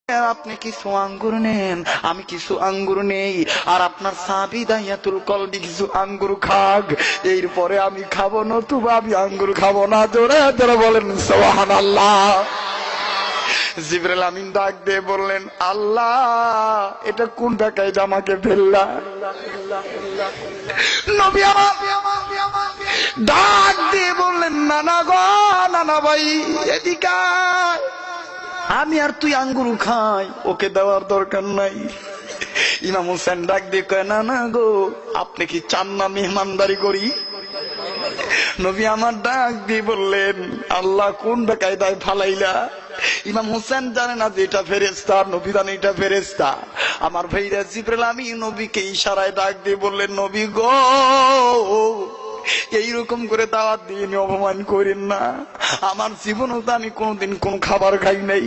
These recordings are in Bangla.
আপনি কিছু আঙ্গুর নেন, আমি কিছু আঙ্গুর নেই, আর আপনার সাহাবী দাহিয়াতুল কলবি কিছু আঙ্গুর খাক, এরপরে আমি খাবো, নতুবা আমি আঙ্গুর খাবো না। জোরে জোরে বলেন সুবহানাল্লাহ। জিবরাইল আমিন ডাক দিয়ে বললেন, আল্লাহ এটা কোন টাকায় আমাকে ফেললা? নবী আমার ডাক দিয়ে বললেন, নানা গো, নানা ভাই এদিকে আয়, আমি আর তুই আঙ্গুর খাই, ওকে দেওয়ার দরকার নাই। ইমাম হোসেন ডাক দিয়ে কয়, না না গো, আপনি কি চান না মেহমানদারি করি? নবী আমার ডাক দিয়ে বললেন, আল্লাহ কোন বেকায়দায় ফালাইলা? ইমাম হোসেন জানে না যে এটা ফেরেশতা, নবী জানে এটা ফেরেশতা। আমার ভাইরা জিবরাইল আমিন নবীকে ইশারায় ডাক দিয়ে বললেন, নবী গো, এইরকম করে দাওয়াত দিয়ে অপমান করেন না। আমার জীবনেও তো আমি কোনোদিন কোন খাবার খাই নাই,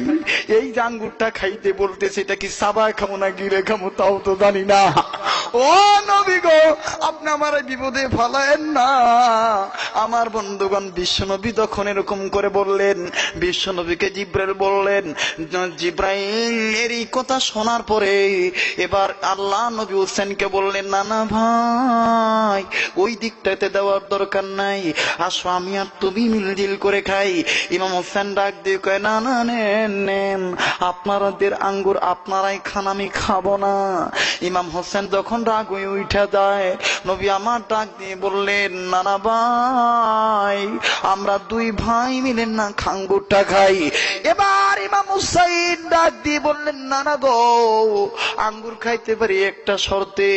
এই যে আঙ্গুরটা খাইতে বলতেছে, এটা কি সাবায় খাবো না গিরে খাবো তাও তো জানি না। ও নবী গো, আপনি আমার বিপদে ফালায়েন না। আমার বন্ধুগণ, বিশ্বনবী তখন এরকম করে বললেন, বিশ্বনবীকে জিবরাইল বললেন, জিবরাইল এর এই কথা শোনার পরে এবার আল্লাহ নবী হোসেনকে বললেন, নানা ভাই ওই দিকটাতে দেওয়ার দরকার নাই, আসো আমি আর তুমি মিলজিল করে খাই। ইমাম হোসেন ডাক দিয়ে কয়, না না নেন নেন, আপনাদের আঙ্গুর আপনারাই খান, আমি খাবো না। ইমাম হোসেন যখন রাগ হয়ে উঠে যায়, নবী আমার ডাক দিয়ে বললেন, নানা ভাই আমরা দুই ভাই মিলে না আঙ্গুরটা খাই। এবার ইমাম হুসাইন ডাক দিয়ে বললেন, নানা গো, আঙ্গুর খাইতে পারি একটা শর্তে,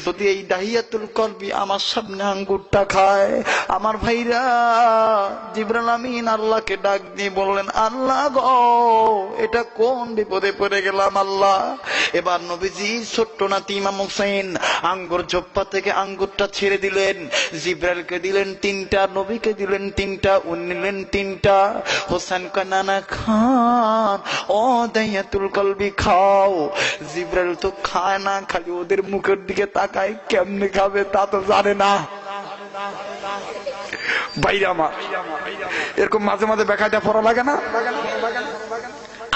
যদি এই দাহিয়াতুল কলবি আমার সামনে আঙ্গুরটা খায়। আমার ভাইরা, জিবরাইল আমিন আল্লাহকে ডাক দিয়ে বললেন, আল্লাহ গো, এটা কোন বিপদে পড়ে গেলাম আল্লাহ। এবার নবীজি ছোট্ট নাতি ইমাম হোসেন আঙ্গুর জোপ্পা থেকে আঙ্গুরটা ছেড়ে দিলেন, জিবরাইলকে দিলেন তিনটা, নবীকে দিলেন তিনটা, উনি নিলেন তিনটা। হোসেন কয়, নানা খান, ও দাহিয়াতুল কলবি খাও। জিবরাইল তো খায় না, খালি ওদের মুখের দিকে তাকায়, কেমনে খাবে তা তো জানে না। বাইরে আমার এরকম মাঝে মাঝে বেকায়দা পড়া লাগে না?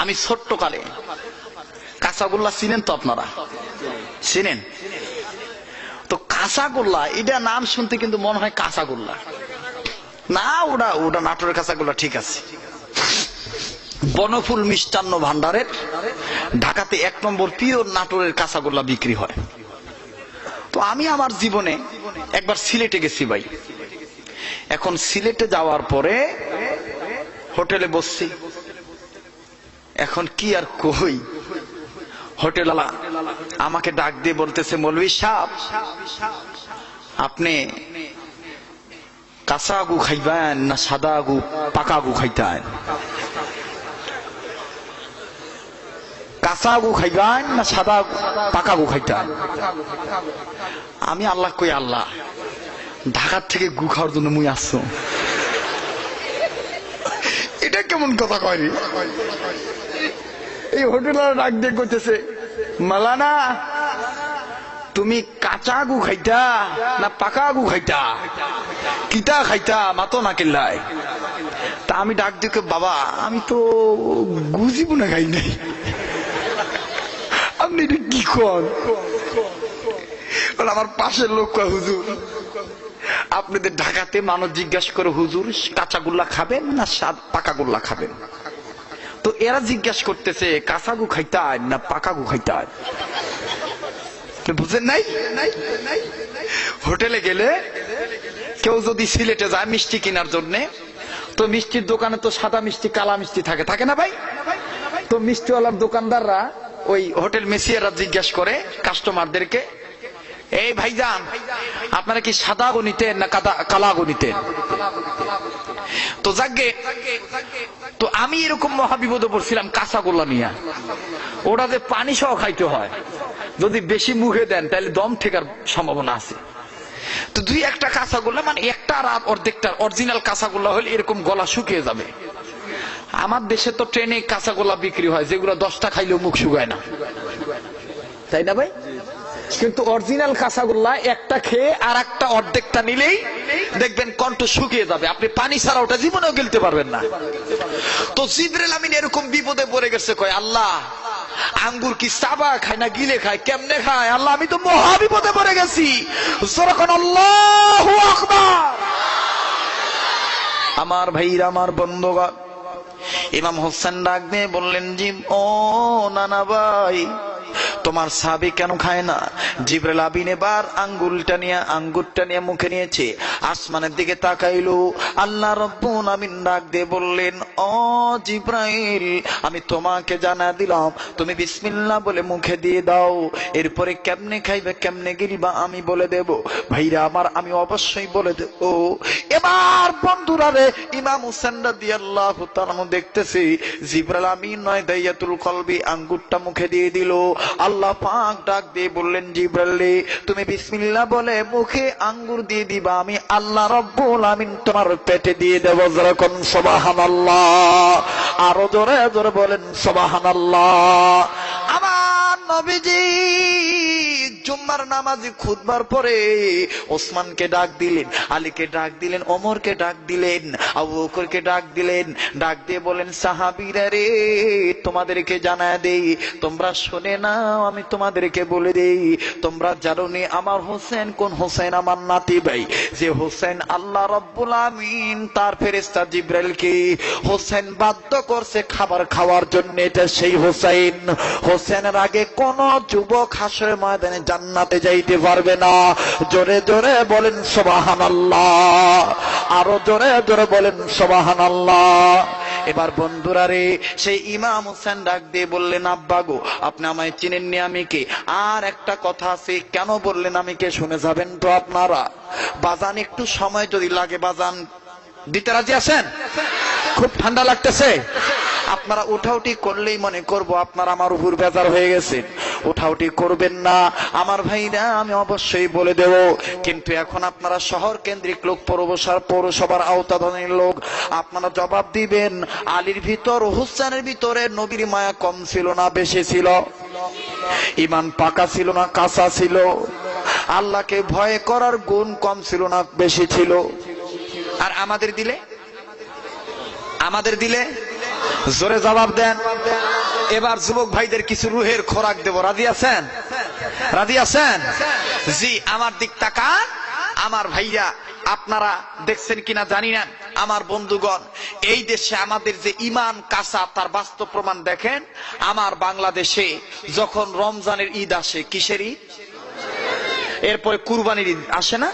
আমি ছোট্ট কালে কাঁচাগোল্লা চিনেন তো আপনারা? চিনেন তো? কাঁচাগোল্লা এটা নাম শুনতে কিন্তু মনে হয় কাঁচাগোল্লা না, ওটা ওটা নাটোরের কাঁচাগোল্লা, ঠিক আছে। বনফুল মিষ্টান্ন ভান্ডারের ঢাকাতে 1 নম্বর পিওর নাটোরের কাঁচাগোল্লা বিক্রি হয়। তো আমি আমার জীবনে একবার সিলেটে গেছি ভাই। এখন সিলেটে যাওয়ার পরে হোটেলে বসছি, এখন কি আর কই, হোটেলওয়ালা আমাকে ডাক দিয়ে বলতেছে, মৌলভী সাহেব আপনি কাঁচা আগু খাইবেন না সাদা আগু পাকা আগু খাইতেন? কাঁচা আগু খাইবেন না সাদা পাকা আগু খাইতেন? আমি আল্লাহ কই, আল্লাহ ঢাকার থেকে গু খাওয়ার জন্য মুই আসছো, এটা কেমন কথা কয় রে? এই হোটেলার ডাক দিয়ে করতেছে, মালানা তুমি কাঁচা আগু খাইতা না পাকা আগু খাইতা, কিতা খাইতা মাতো না কেল্লাই? তা আমি ডাক দিয়ে, বাবা আমি তো গুজিব না খাই নাই। আপনি এটা কি কন? আমার পাশের লোক কয়, হুজুর আপনাদের ঢাকাতে মানুষ জিজ্ঞাসা করে, হুজুর কাঁচাগোল্লা খাবেন না পাকা গোল্লা খাবেন? তো এরা জিজ্ঞাসা করতেছে কাঁচা গু খাইতায় না পাকা গু খাইতায়, বুঝেন নাই? হোটেলে গেলে কেউ যদি সিলেটে যায় মিষ্টি কেনার জন্য, তো মিষ্টির দোকানে তো সাদা মিষ্টি কালা মিষ্টি থাকে, থাকে না ভাই? তো মিষ্টিওয়ালার দোকানদাররা ওই হোটেল মেসিয়ারা জিজ্ঞাসা করে কাস্টমারদেরকে, এই ভাইজান আপনারা কি সাদা গো নিতেন না কালা গো নিতেন? তো যাকে, তো আমি এরকম মহাবিপদে পড়ছিলাম কাঁচাগোল্লা নিয়ে। ওটা যে পানি সহ খাইতে হয়, যদি বেশি মুখে দেন তাহলে দম ঠেকার সম্ভাবনা আছে। তো 2-1টা কাঁচাগোল্লা, মানে একটা আর অর্ধেকটা অরিজিনাল কাঁচাগোল্লা হলে এরকম গলা শুকিয়ে যাবে। আমার দেশে তো ট্রেনে কাঁচাগোল্লা বিক্রি হয় যেগুলো 10টা খাইলেও মুখ শুকায় না, তাই না ভাই? কিন্তু অরিজিনাল কাঁচাগোল্লা একটা খেয়ে আর একটা অর্ধেকটা নিলেই দেখবেন কণ্ঠ শুকিয়ে যাবে, আপনি পানি ছাড়া ওটা জীবনেও গিলতে পারবেন না। তো জিবরাইল আমিন এরকম বিপদে পড়ে গেছে, কয় আল্লাহ আঙ্গুর কি চাবা খায় না গিলে খায়, কেমনে খায়? আল্লাহ আমি তো মহা বিপদে পড়ে গেছি। যখন আল্লাহু আকবার। আমার ভাইরা, আমার বন্ধুগণ, ইমাম হোসেন ডাক দিয়ে বললেন, ও নানা ভাই, তোমার সাহাবী কেন খায় না? জিবরাইল আমিন এবার আঙ্গুরটা নিয়ে মুখে নিয়েছে, আসমানের দিকে তাকাইলো। আল্লাহ রাব্বুল আমিন ডাক দিয়ে বললেন, ও জিবরাইল, আমি তোমাকে জানা দিলাম, তুমি বিসমিল্লাহ বলে মুখে দিয়ে দাও, এরপরে কেমনে খাইবে কেমনে গিলবা আমি বলে দেব। ভাইরা আমার, আমি অবশ্যই বলে দেব। এবার বন্ধুরা রে, ইমাম হোসেন রাদিয়াল্লাহু তাআলা দেখতেছি জিবরাইল আমিন নয় দাইয়াতুল কলবি আঙ্গুরটা মুখে দিয়ে দিল। আল্লাহ পাক ডাক দিয়ে বললেন, জিবরাইল তুমি বিসমিল্লাহ বলে মুখে আঙ্গুর দিয়ে দিবা, আমি আল্লাহ রাব্বুল আমিন তোমার পেটে দিয়ে দেব। যখন সুবহানাল্লাহ, আরো জোরে জোরে বলেন সুবহানাল্লাহ। আমার নবীজি জুম্মার নামাজে খুতবার পরে ওসমানকে ডাক দিলেন, আলীকে ডাক দিলেন, ওমরকে ডাক দিলেন, আবু বকরকে ডাক দিলেন। ডাক দিয়ে বলেন, সাহাবীরা রে, তোমাদেরকে জানায় দেই, তোমরা শুনে নাও, আমি তোমাদেরকে বলে দেই, তোমরা জানো নি আমার হোসেন কোন হোসেন? আমার নাতি ভাই, যে হোসেন আল্লাহ রাব্বুল আমিন তার ফেরেশতা জিবরাইলকে হোসেন বাধ্য করছে খাবার খাওয়ার জন্য, এটা সেই হোসেন। হোসেনের আগে কোন যুবক হাসরের ময়দানে জান্নাতে যাইতে পারবে না। জোরে জোরে বলেন সুবহানাল্লাহ, আরো জোরে জোরে বলেন সুবহানাল্লাহ। এবার বন্ধুরা রে, সেই ইমাম হোসেন ডাক দিয়ে বললেন, আব্বা গো, আপনি আমায় চিনেননি, আমি কে? আর একটা কথা আছে, কেন বললেন আমি কে শুনে যাবেন তো আপনারা। বাজান একটু সময় যদি লাগে বাজান দিতে রাজি আছেন? খুব ঠান্ডা লাগতেছে, আপনারা উঠাউটি করলেই মনে করব আপনারা আমার উপর বেজার হয়ে গেছেন। উঠাউটি করবেন না আমার ভাইরা, আমি অবশ্যই বলে দেব। কিন্তু এখন আপনারা শহর কেন্দ্রিক লোক, পৌরসভার আওতাধীন লোক, আপনারা জবাব দিবেন, আলীর ভিতর হোসেনের ভিতরে নবীর মায়া কম ছিল না বেশি ছিল? ঈমান পাকা ছিল না কাঁচা ছিল? আল্লাহকে ভয় করার গুণ কম ছিল না বেশি ছিল? আর আমাদের দিলে জোরে জবাব দেন। এবার যুবক ভাইদের কিছু রুহের খোরাক দেব, রাজি আছেন? রাজি আছেন? জি, আমার দিক তাকান। আমার ভাইরা, আপনারা দেখছেন কিনা জানি না, আমার বন্ধুগণ, এই দেশে আমাদের যে ঈমান কাঁচা তার বাস্তব প্রমাণ দেখেন। আমার বাংলাদেশে যখন রমজানের ঈদ আসে, কিসের ঈদ? এরপরে কুরবানির ঈদ আসে না?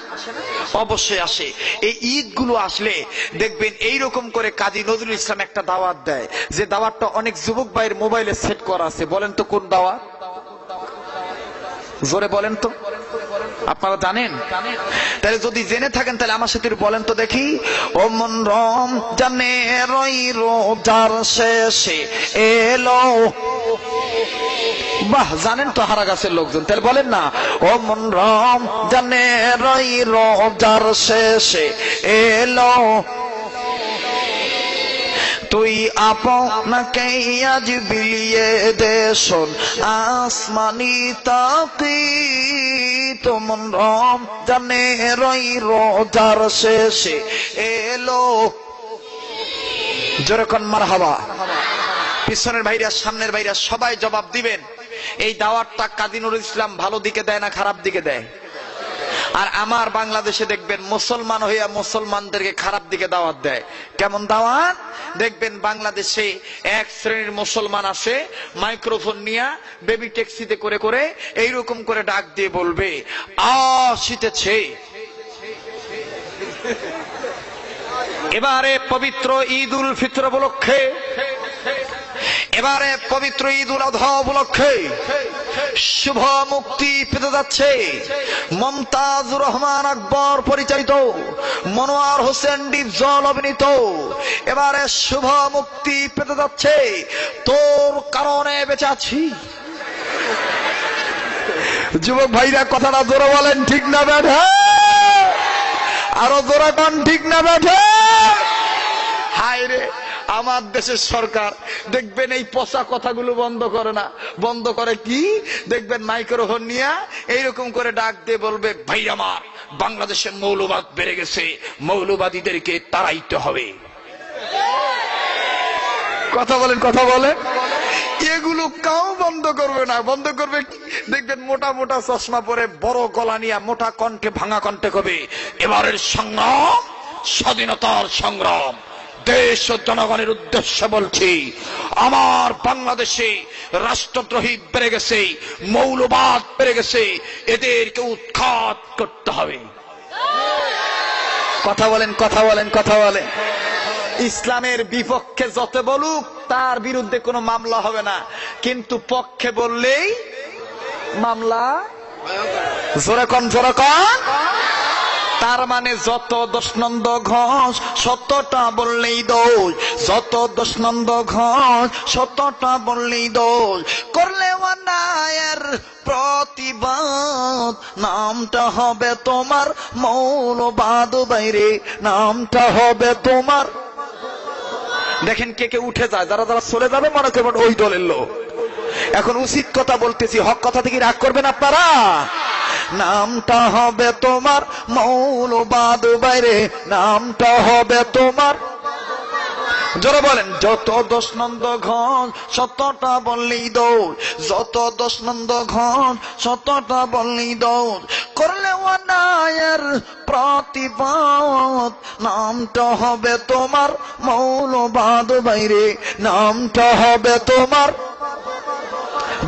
অবশ্যই আসে। এই ঈদ গুলো আসলে দেখবেন এইরকম করে কাজী নজরুল ইসলাম একটা দাওয়াত দেয়, যে দাওয়াতটা অনেক যুবক ভাইয়ের মোবাইলে সেট করা আছে। বলেন তো কোন দাওয়াত? জোরে বলেন তো, আপনারা জানেন? তাহলে যদি জেনে থাকেন তাহলে আমার সাথে বলেন তো দেখি। ও মন রমজানে রোজার শেষে এলো, বাহ, জানেন তো হারা গাছের লোকজন, তাহলে বলেন না, ও মন রমজানে রোজার শেষে এলো, তুই আপনাকে আজ বিলিয়ে দে শোন আসমানি তাকিদ, মন রমজানে রোজার শেষে এলো। যেরকম মারহাবা। পিছনের ভাইরা, সামনের ভাইরা সবাই জবাব দিবেন। এই দাওয়াতটা কাজী নজরুল ইসলাম ভালো দিকে দেয় না খারাপ দিকে দেয়? আর আমার বাংলাদেশে দেখবেন মুসলমান হইয়া মুসলমানদেরকে খারাপ দিকে দাওয়াত দেয়। কেমন দাওয়াত? দেখবেন বাংলাদেশে এক শ্রেণীর মুসলমান আসে, মাইক্রোফোন নিয়ে বেবি ট্যাক্সিতে করে করে এইরকম করে ডাক দিয়ে বলবে, আসিতেছে এবারে পবিত্র ঈদ উল ফিতর উপলক্ষে, এবারে পবিত্র ঈদ উল আযহা উপলক্ষে শুভ মুক্তি পেতে যাচ্ছে মমতাজুর রহমান আকবর পরিচালিত, মনোয়ার হোসেন ডিপজল অভিনীত, এবারে শুভ মুক্তি পেতে যাচ্ছে তোর কারণে বেঁচে আছি। যুবক ভাইরা কথাটা জোরে বলেন, ঠিক না বেঠে? আরো জোরে কোন ঠিক না বেঠে? হায় রে, আমার দেশের সরকার দেখবেন এই পচা কথাগুলো বন্ধ করে না। বন্ধ করে কি? দেখবেন মাইক্রোফোন নিয়ে এইরকম করে ডাক দিয়ে বলবে, ভাই আমার বাংলাদেশে মৌলবাদ বেড়ে গেছে, মৌলবাদীদেরকে তাড়াইতে হবে। কথা বলেন, কথা বলেন। এগুলো কাউ বন্ধ করবে না। বন্ধ করবে দেখবেন মোটা মোটা চশমা পরে বড় গলা নিয়ে মোটা কণ্ঠে ভাঙা কণ্ঠে কবে এবারের সংগ্রাম স্বাধীনতার সংগ্রাম, দেশ ও জনগণের উদ্দেশ্যে বলছি, আমার বাংলাদেশে রাষ্ট্রদ্রোহী বেড়ে গেছে, মৌলবাদ বেড়ে গেছে, এদেরকে উৎখাত করতে হবে। কথা বলেন, কথা বলেন, কথা বলেন। ইসলামের বিপক্ষে যত বলুক তার বিরুদ্ধে কোনো মামলা হবে না, কিন্তু পক্ষে বললেই মামলা। জোরে কন, জোরে কন। তার মানে যত দোষনন্দ ঘোষ শতটা বললেই দোষ, যত দোষনন্দ ঘোষ শতটা বললেই দোষ। করলে অন্যায়ের প্রতিবাদ নামটা হবে তোমার মৌলবাদ, বাইরে নামটা হবে তোমার। দেখেন কে কে উঠে যায়, যারা যারা চলে যাবে মনে করবেন ওই দলের লোক। এখন উচিত কথা বলতেছি, হক কথা থেকে রাগ করবেন আপনারা। নামটা হবে তোমার মৌলবাদ, বাইরে নামটা হবে তোমার। জোরে বলেন, যত দোষনন্দ ঘন শতটা বললেই দোষ, যত দোষনন্দ ঘন শতটা বললেই দোষ। করলে অন্যায়ের প্রতিবাদ নামটা হবে তোমার মৌলবাদ, বাইরে নামটা হবে তোমার।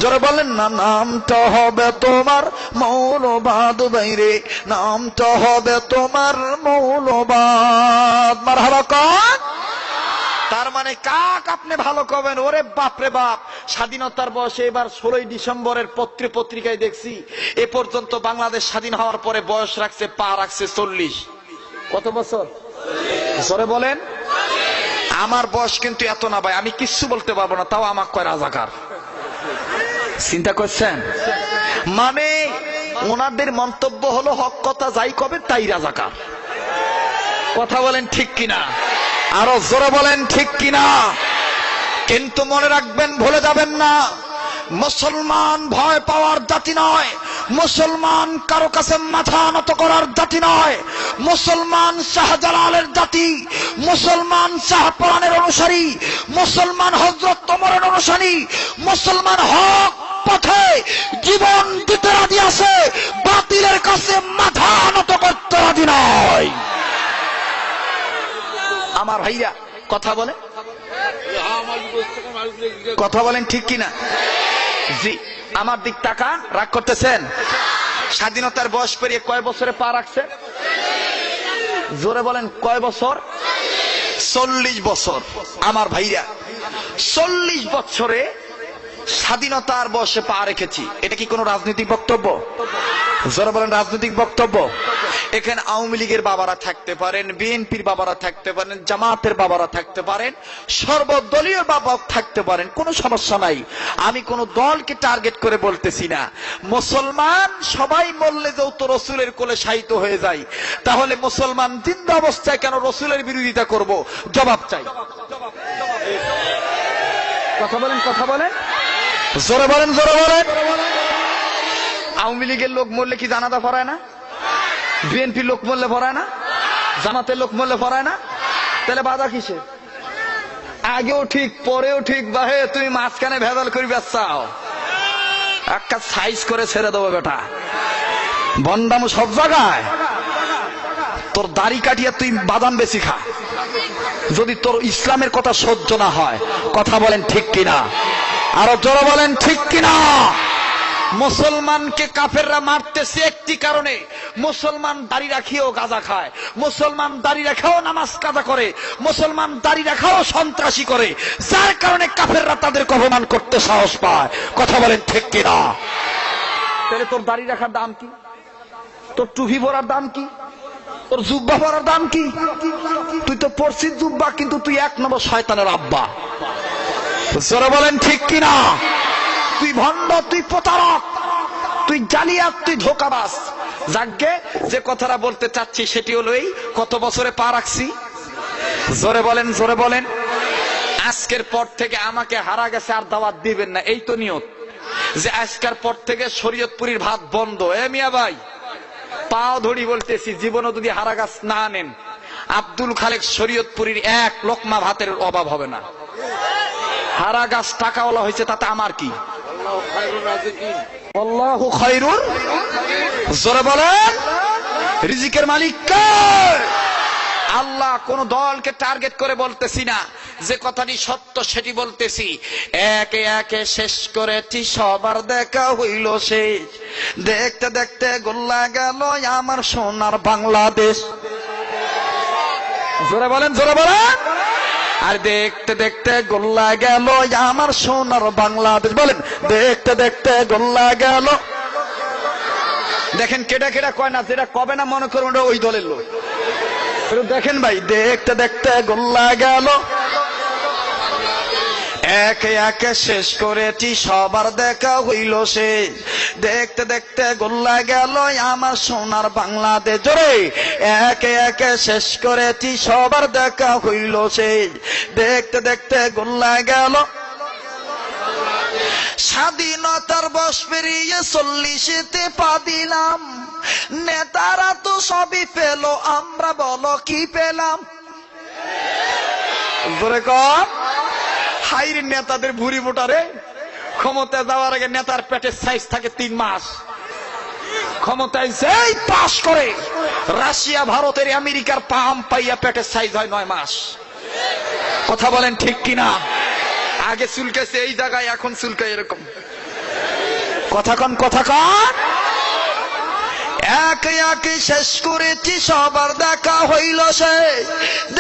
জোরে বলেন না, নামটা হবে তোমার মৌলবাদ, বাইরে নামটা হবে তোমার মৌলবাদ। মারহাবা কন। তার মানে কাক আপনি ভালো কবেন? ওরে বাপরে বাপ, স্বাধীনতার বয়সে এবার 16ই ডিসেম্বরের পত্রিকায় দেখছি এ পর্যন্ত বাংলাদেশ স্বাধীন হওয়ার পরে বয়স রাখছে, পা রাখছে 40। কত বছর? জোরে বলেন। আমার বয়স কিন্তু এত না ভাই, আমি কিচ্ছু বলতে পারবো না, তাও আমাকে কয় রাজাকার। চিন্তা করছেন? মানে ওনাদের মন্তব্য হলো হক কথা যাই কবে তাই রাজাকার। কথা বলেন ঠিক কিনা? আরো জোরে বলেন ঠিক কিনা? কিন্তু মনে রাখবেন, ভুলে যাবেন না, মুসলমান ভয় পাওয়ার জাতি নয়, মুসলমান কারো কাছে মাথা নত করার জাতি নয়, মুসলমান শাহজালালের জাতি, মুসলমান শাহপরানের অনুসারী, মুসলমান হযরত ওমরের অনুসারী, মুসলমান হক পথে জীবন দিতে রাজি আছে, বাতিলের কাছে মাথা নত করতে রাজি নয়। আমার ভাইরা কথা বলে, কথা বলেন ঠিক কিনা? জি, আমার দিক তাকা, রাগ করতেছেন? স্বাধীনতার বয়স পেরিয়ে কয় বছরে পা রাখছে? জোরে বলেন, কয় বছর? 40 বছর। আমার ভাইরা 40 বছরে স্বাধীনতার বয়সে পা রেখেছি, এটা কি কোনো রাজনৈতিক বক্তব্য? জোরে বলেন, রাজনৈতিক বক্তব্য। এখানে আওয়ামী লীগের বাবারা থাকতে পারেন, বিএনপির বাবারা থাকতে পারেন, জামাতের বাবারা থাকতে পারেন, সর্বদলীয় বাবা থাকতে পারেন, কোনো সমস্যা নাই। আমি কোন দলকে টার্গেট করে বলতেছি না। মুসলমান সবাই মরলে যেহেতু রসুলের কোলে শায়িত হয়ে যায়, তাহলে মুসলমান জিন্দা অবস্থায় কেন রসুলের বিরোধিতা করব? জবাব চাই। কথা বলেন, কথা বলেন, জোরে বলেন, জোরে বলেন। আওয়ামী লীগের লোক মরলে কি জানাজা পড়ায় না? বিএনপির লোক মরলে পড়ায় না? জামাতের লোক মরলে পড়ায় না? তাহলে বাধা কিসে? আগেও ঠিক পরেও ঠিক, বাহে তুমি মাঝখানে ভেজাল করি চাও, একটা সাইজ করে ছেড়ে দেবো বেটা। বন্দামু সব জায়গায়, তোর দাড়ি কাটিয়া তুই বাদাম বেশি খা, যদি তোর ইসলামের কথা সহ্য না হয়। কথা বলেন ঠিক কিনা? আরো জোরে বলেন ঠিক কিনা? মুসলমানকে কাফেররা মারতেছে একটি কারণে, মুসলমান দাড়ি রাখিও গাঁজা খায়, মুসলমান দাড়ি রাখাও নামাজ কাজা করে, মুসলমান দাড়ি রাখাও সন্ত্রাসী করে, যার কারণে কাফেররা তাদেরকে অপমান করতে সাহস পায়। কথা বলেন ঠিক কিনা? তাহলে তোর দাড়ি রাখার দাম কি? তোর টুপি পরার দাম কি? তোর জুব্বা পরার দাম কি? তুই তো পড়ছিস জুব্বা, কিন্তু তুই 1 নম্বর শয়তানের আব্বা। জোরে বলেন ঠিক কিনা? তুই ভণ্ড, তুই প্রতারক, তুই জালিয়াত, তুই ধোঁকাবাজ। যাকে যে কথাটা বলতে চাচ্ছি সেটি হলো এই, কত বছরে পা রাখছি? জোরে বলেন, জোরে বলেন। আজকের পর থেকে আমাকে হারা গেছে আর দাওয়াত দিবেন না, এই তো নিয়ত। যে আজকের পর থেকে শরীয়তপুরীর ভাত বন্ধ। এ মিয়া ভাই, পাও ধরি বলতেছি, জীবনও যদি হারা গাছ না আনেন, আব্দুল খালেক শরীয়তপুরীর 1 লোকমা ভাতের অভাব হবে না। হারা গাছ টাকাওয়ালা হয়েছে, তাতে আমার কি? আল্লাহু খায়রুর, জোরে বলেন, রিজিকের মালিক কে? আল্লাহ। কোন দলকে টার্গেট করে বলতেছি না, যে কথাটি সত্য সেটি বলতেছি। একে একে শেষ করেছি, সবার দেখা হইল শেষ। দেখতে দেখতে গোল্লা গেল আমার সোনার বাংলাদেশ। জোরে বলেন, জোরে বলেন। আর দেখতে দেখতে গোল্লা গেল আমার সোনার বাংলাদেশ। বলেন, দেখতে দেখতে গোল্লা গেল। দেখেন কেডা কেডা কয় না, যেটা কবে না মনে করুন ওই দলের লোক। দেখেন ভাই, দেখতে দেখতে গোল্লা গেল, একে একে শেষ করেছি, সবার দেখা হইল শেষ। দেখতে দেখতে গোল্লা গেল আমার সোনার বাংলাদেশ। জোরে, একে একে শেষ করেছি, সবার দেখা হইল শেষ। দেখতে দেখতে গোল্লা গেল। স্বাধীনতার বয়স পেরিয়ে 40-তে পা দিলাম, নেতারা তো সবই পেল, আমরা বলো কি পেলাম? জোরে কর। হাইরে নেতাদের ভুরি মোটারে, ক্ষমতায় যাওয়ার আগে নেতার পেটের সাইজ থাকে 3 মাস, ক্ষমতায় যেই পাশ করে রাশিয়া, ভারতের, আমেরিকার পাম পাইয়া পেটের সাইজ হয় 9 মাস। কথা বলেন ঠিক কিনা? আগে চুলকেছে এই জায়গায়, এখন চুলকায় এরকম। কথা কন, কথা কন। একে একে শেষ করেছি, সবার দেখা হইল শেষ।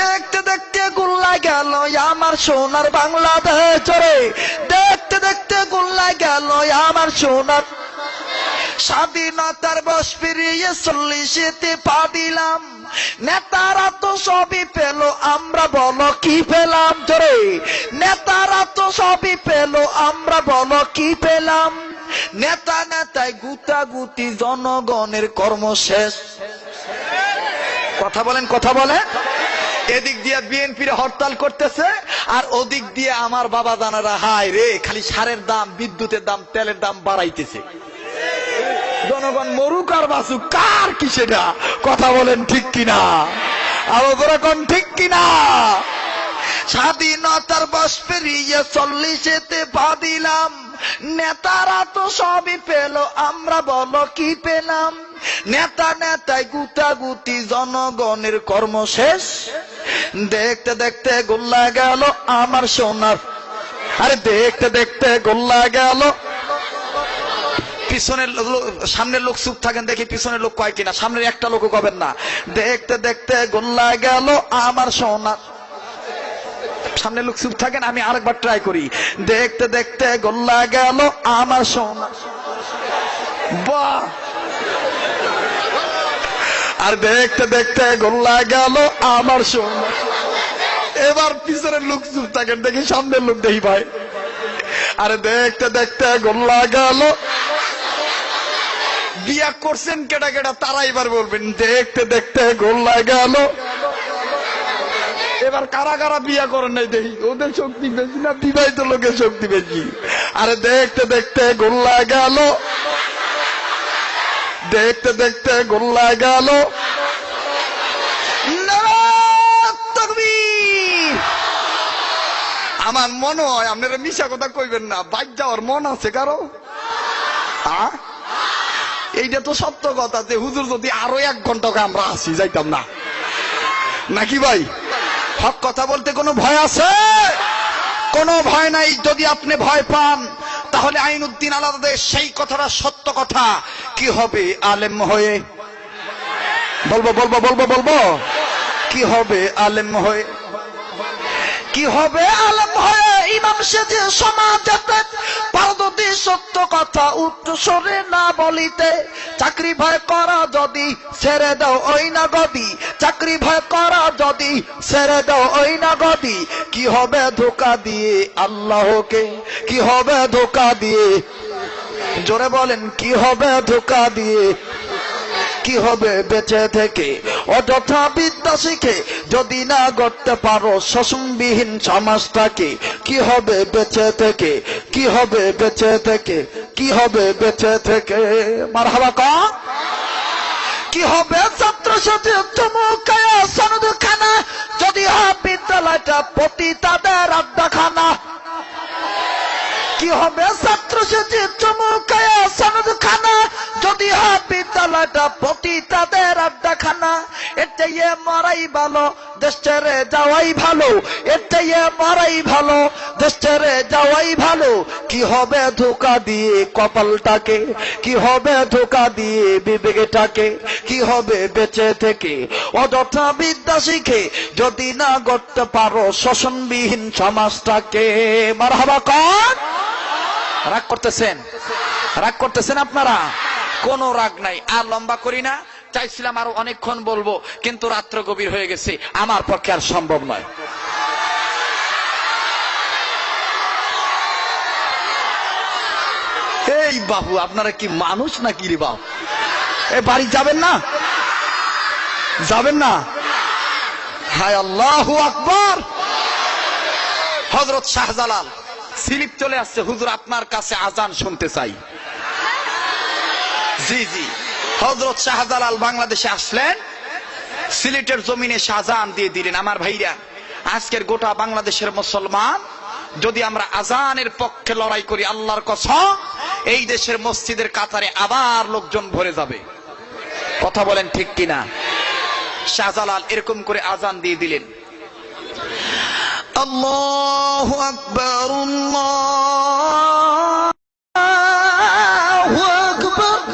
দেখতে দেখতে গোল্লা গেল আমার সোনার বাংলাদেশ। জোরে, দেখতে দেখতে গোল্লা গেল আমার সোনার। স্বাধীনতার বয়স পেরিয়ে 40-তে পা দিলাম, নেতারা তো সবই পেল, আমরা বলো কি পেলাম? জোরে, নেতারা তো সবই পেল, আমরা বলো কি পেলাম? নেতা নেতায় গুতাগুতি, জনগণের কর্ম শেষ। কথা বলেন, কথা বলেন। এদিক দিয়ে বিএনপির হরতাল করতেছে, আর ওদিক দিয়ে আমার বাবা জানারা হায় রে খালি সারের দাম, বিদ্যুতের দাম, তেলের দাম বাড়াইতেছে। জনগণ মরুক আর বাঁচুক, কার কি সেটা? কথা বলেন ঠিক কিনা? আবার ঠিক কিনা? স্বাধীনতার বয়স পেরিয়ে 40-তে পা দিলাম, নেতারা তো সবই পেল, আমরা বলো কি পেলাম? নেতা নেতায় গুতাগুতি, জনগণের কর্ম শেষ। দেখতে দেখতে গোল্লা গেল আমার সোনার। আরে দেখতে দেখতে গোল্লা গেল। পিছনের সামনের লোক চুপ থাকেন, দেখি পিছনের লোক কয় কিনা। সামনের একটা লোক কবেন না। দেখতে দেখতে গোল্লা গেল আমার সোনার। সামনের লোক চুপ থাকেন, আমি আরেকবার ট্রাই করি। দেখতে দেখতে গোল্লা গেল আমার সোনা। বাহ! আর দেখতে দেখতে গোল্লা গেল আমার সোনা। এবার পিছনের লোক চুপ থাকেন, দেখি সামনের লোক দেখি ভাই। আরে দেখতে দেখতে গোল্লা গেল। বিয়া করছেন কেডা কেডা তারা এবার বলবেন, দেখতে দেখতে গোল্লা গেল। এবার কারা কারা বিয়া করেন নাই দেখি, ওদের শক্তি বেশি না বিবাহিত লোকের শক্তি বেশি? আরে দেখতে দেখতে গোল্লা গেল, দেখতে দেখতে গোল্লা গেল। আমার মনে হয় আপনারা মিশা কথা কইবেন না, বাইক যাওয়ার মন আছে কারো? এইটা তো সত্য কথা যে হুজুর যদি আরো 1 ঘন্টা আমরা আসি যাইতাম না, নাকি ভাই? হক কথা বলতে কোনো ভয় আছে? কোনো ভয় নাই। যদি আপনি ভয় পান তাহলে আইনউদ্দিন আলাদা সেই কথাটা সত্য কথা। কি হবে আলেম হয়ে? বলবো বলবো বলবো বলবো কি হবে আলেম হয়ে? কি হবে আলেম হয়ে? ইমাম সেজে সমাজেতে পারদর্শী, সত্য কথা উচ্চস্বরে না বলিতে। চাকরি ভয় করা যদি ছেড়ে দাও ওই না গদি, চাকরি ভয় করা যদি ছেড়ে দাও ওই না গদি। কি হবে ধোকা দিয়ে আল্লাহকে? কি হবে ধোকা দিয়ে? জোরে বলেন, কি হবে ধোকা দিয়ে? কি হবে বেঁচে থেকে অযথা বিদ্যা শিখে যদি না গড়তে পারো শোষণবিহীন সমাজটাকে? কি হবে বেঁচে থেকে? কি হবে বেঁচে থেকে? কি হবে বেঁচে থেকে? মারহাবা কা। কি হবে ছাত্র সাথে চমকায়া সনদ খানা যদি হয় বিদ্যালয়টা প্রতি তাদের আড্ডাখানা? কি হবে ছাত্র সেজে চমকায়া সনদ খানা, যদি হয় বিদ্যালয়টা পতিতাদের আড্ডাখানা। এর চেয়ে মরাই ভালো, দেশ ছেড়ে যাওয়াই ভালো, এর চেয়ে মরাই ভালো, দেশ ছেড়ে যাওয়াই ভালো। কি হবে ধোকা দিয়ে কপালটাকে, কি হবে ধোকা দিয়ে বিবেকটাকে, কি হবে বেঁচে থেকে অযথা বিদ্যা শিখে যদি না গড়তে পারো শোষণবিহীন সমাজটাকে। মারহাবা কর। রাগ করতেছেন, রাগ করতেছেন আপনারা? কোনো রাগ নাই, আর লম্বা করি না। চাইছিলাম আরো অনেকক্ষণ বলবো, কিন্তু রাত্র গভীর হয়ে গেছে, আমার পক্ষে আর সম্ভব নয়। এই বাবু, আপনারা কি মানুষ নাকি রে বাবু? এ বাড়ি যাবেন না? যাবেন না? হায় আল্লাহু আকবার। হযরত শাহজালাল স্লিপ চলে আসছে, হুজুর আপনার কাছে আজান শুনতে চাই। জি জি, হযরত শাহজালাল বাংলাদেশে আসলেন, সিলেটের জমিনে আজান দিয়ে দিলেন। আমার ভাইরা, আজকের গোটা বাংলাদেশের মুসলমান যদি আমরা আজানের পক্ষে লড়াই করি, আল্লাহর কসম এই দেশের মসজিদের কাতারে আবার লোকজন ভরে যাবে। কথা বলেন ঠিক কিনা? শাহজালাল এরকম করে আজান দিয়ে দিলেন, আল্লাহু আকবার, আল্লাহু আকবার।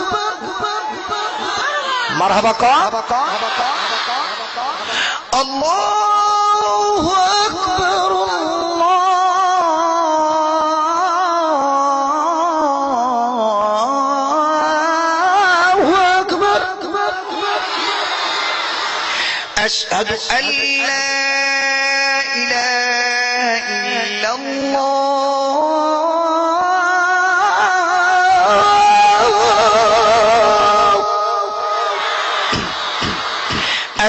মারহাবা কর। আল্লাহু আকবার, আল্লাহু আকবার। আশহাদু আল্লা ইলাহা ইল্লাল্লাহ,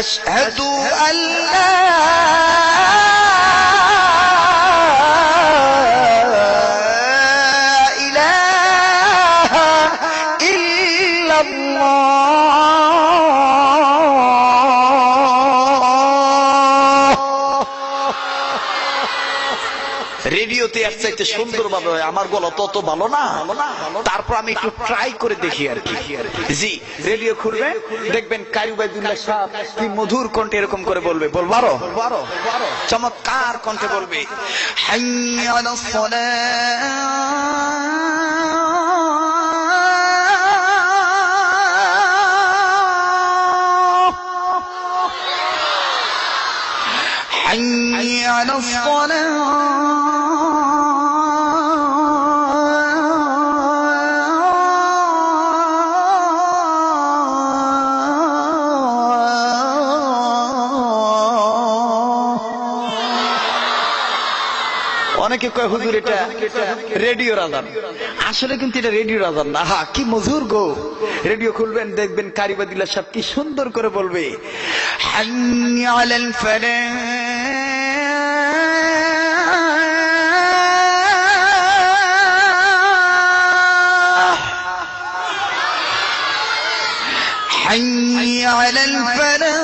আশহাদু আল্লা ইলাহা ইল্লাল্লাহ। রেডিওতে এর চাইতে সুন্দর ভাবে হয়, আমার গলা তত ভালো না, তারপর আমি একটু ট্রাই করে দেখি আর কি। জি, রেডিও খুলবে, দেখবেন কারি উবাইদুল্লাহ সাহেব কি মধুর কণ্ঠে এরকম করে বলবে, বলবারো চমৎকার কণ্ঠে বলবে, হাইয়া আলাস সালাহ, হাইয়া আলাস সালাহ। অনেকে কয় হুজুর এটা রেডিও আজান, আসলে কিন্তু এটা রেডিও আজান না। হা, কি মধুর গো। রেডিও খুলবেন, দেখবেন কারি উবাইদুল্লাহ সাহেব কি সুন্দর করে বলবে, হাইয়া আলাল ফালাহ, হাইয়া আলাল ফালাহ।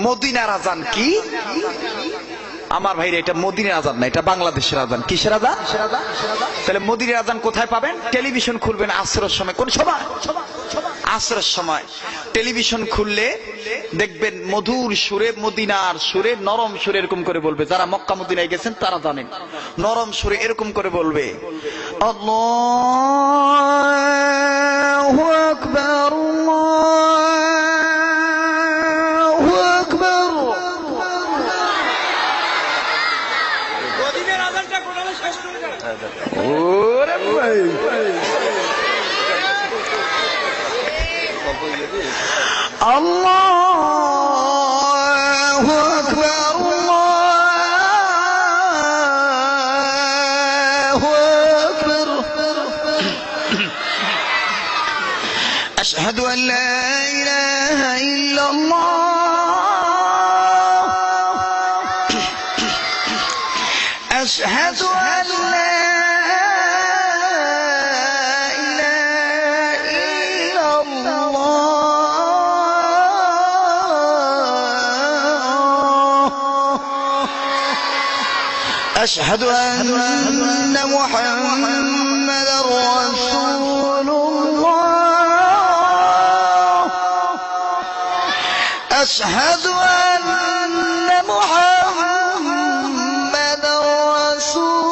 মদিনার আজান কি আমার ভাইরা? এটা মদিনার আজান না, এটা বাংলাদেশের আজান। কিসের আজান? তাহলে মদিনার আজান কোথায় পাবেন? টেলিভিশন খুলবেন আসরের সময়। কোন সময়? আসরের সময় টেলিভিশন খুললে দেখবেন মধুর সুরে, মদিনার সুরে, নরম সুরে এরকম করে বলবে। যারা মক্কা মদিনায় গেছেন তারা জানেন, নরম সুরে এরকম করে বলবে, আল্লাহু আকবার, আল্লাহু আকবার। মদিনার আজানটা কোথায় শেষ করে যায়? ওরে ভাই, আল্লাহু আকবার, আল্লাহু আকবার। আশহাদু আন লা ইলাহা ইল্লাল্লাহ, أشهد أن لا إله إلا الله أشهد أن محمدا رسول الله أشهد أن محمدا رسول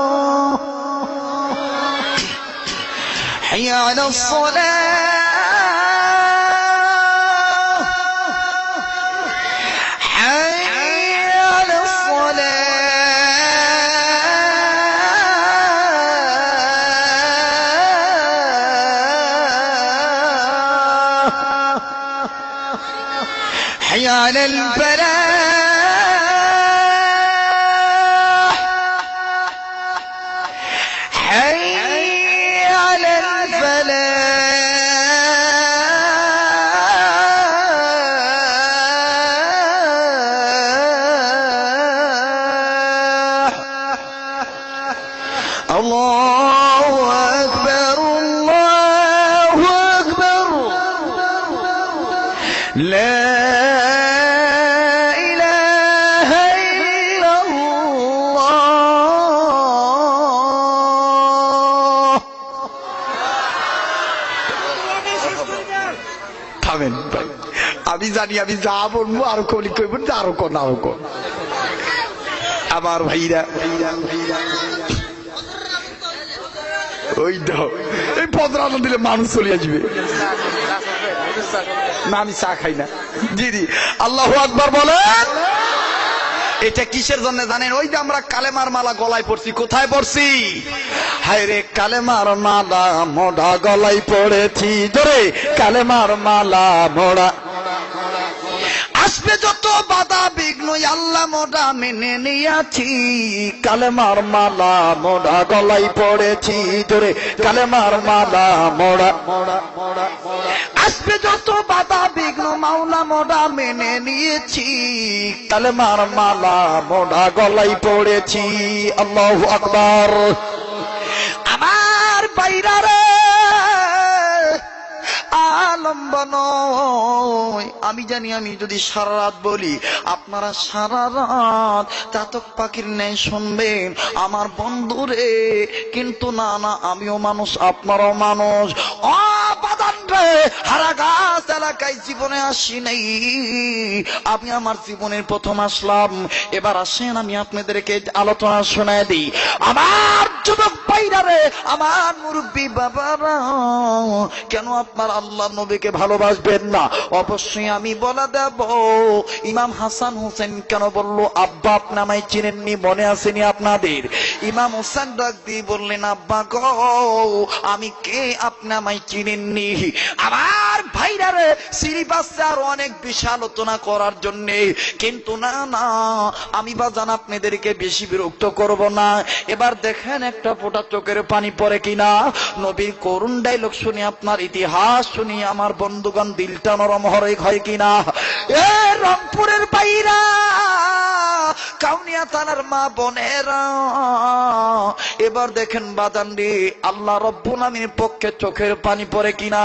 الله حي على الصلاة حي على الفلاح حي على الفلاح الله أكبر الله أكبر لا আমি জানি আমি যা বলবো আরো কলি কইবেন যে আরো কোন আরো কোন আমার ভাইরা ওই দাও এই পদরানো দিলে মানুষ চলে আসবে না আমি চা খাই না জি জি আল্লাহু আকবার বলেন এটা কিসের জন্য জানেন ওই যে আমরা কালেমার মালা গলায় পড়ছি কোথায় পড়ছি হায় রে কালেমার মালা মোড়া গলায় পড়েছি জোরে কালেমার মালা মোড়া আসবে যত বাধা বিঘ্ন আল্লাহ মোড়া মেনে নিয়েছি কালেমার মালা মোড়া গলায় পড়েছি জোরে কালেমার মালা মোড়া আসবে যত বাধা বিঘ্ন মাওলা মোড়া মেনে নিয়েছি কালেমার মালা মোড়া গলায় পড়েছি আল্লাহু আকবার আমার বাইরা রে আলম্ব নয় আমি জানি আমি যদি সারা রাত বলি আপনারা সারা রাত চাতক পাখির ন্যায় শুনবেন আমার বন্ধুরে কিন্তু না না আমিও মানুষ আপনারাও মানুষ বাদান রে হারা গাছ এলাকায় জীবনে আসি নাই আমি আমার জীবনের প্রথম আসলাম এবার আসেন আমি আপনাদেরকে আলোচনা শোনায় দিই আমার যুবক ভাইরা রে আমার মুরব্বী বাবারা কেন আপনার আল্লাহ নবীকে ভালোবাসবেন না অবশ্যই আমি বলে দেব ইমাম হাসান হোসেন কেন বললো আব্বা আপনি আমায় চিনেননি মনে আসেনি আপনাদের ইমাম হোসেন ডাক দিয়ে বললেন আব্বা গো আমি কে আপনি আমায় চিনেননি আমার ভাইরা রে সিরিবাসে আর অনেক বেশি আলোচনা করার জন্য কিন্তু না না আমি বাজান আপনাদেরকে বেশি বিরক্ত করব না এবার দেখেন একটা ফোঁটা চোখের পানি পড়ে কিনা নবীর করুণ ডায়লগ শুনে আপনার ইতিহাস শুনি আমার বন্ধুগণ দিলটা নরম হয় কিনা এ রংপুরের বাইরা কাউনিয়া থানার মা বোনেরা এবার দেখেন বাজান রে আল্লাহ রব্বুল আমিনের পক্ষে চোখের পানি পড়ে কিনা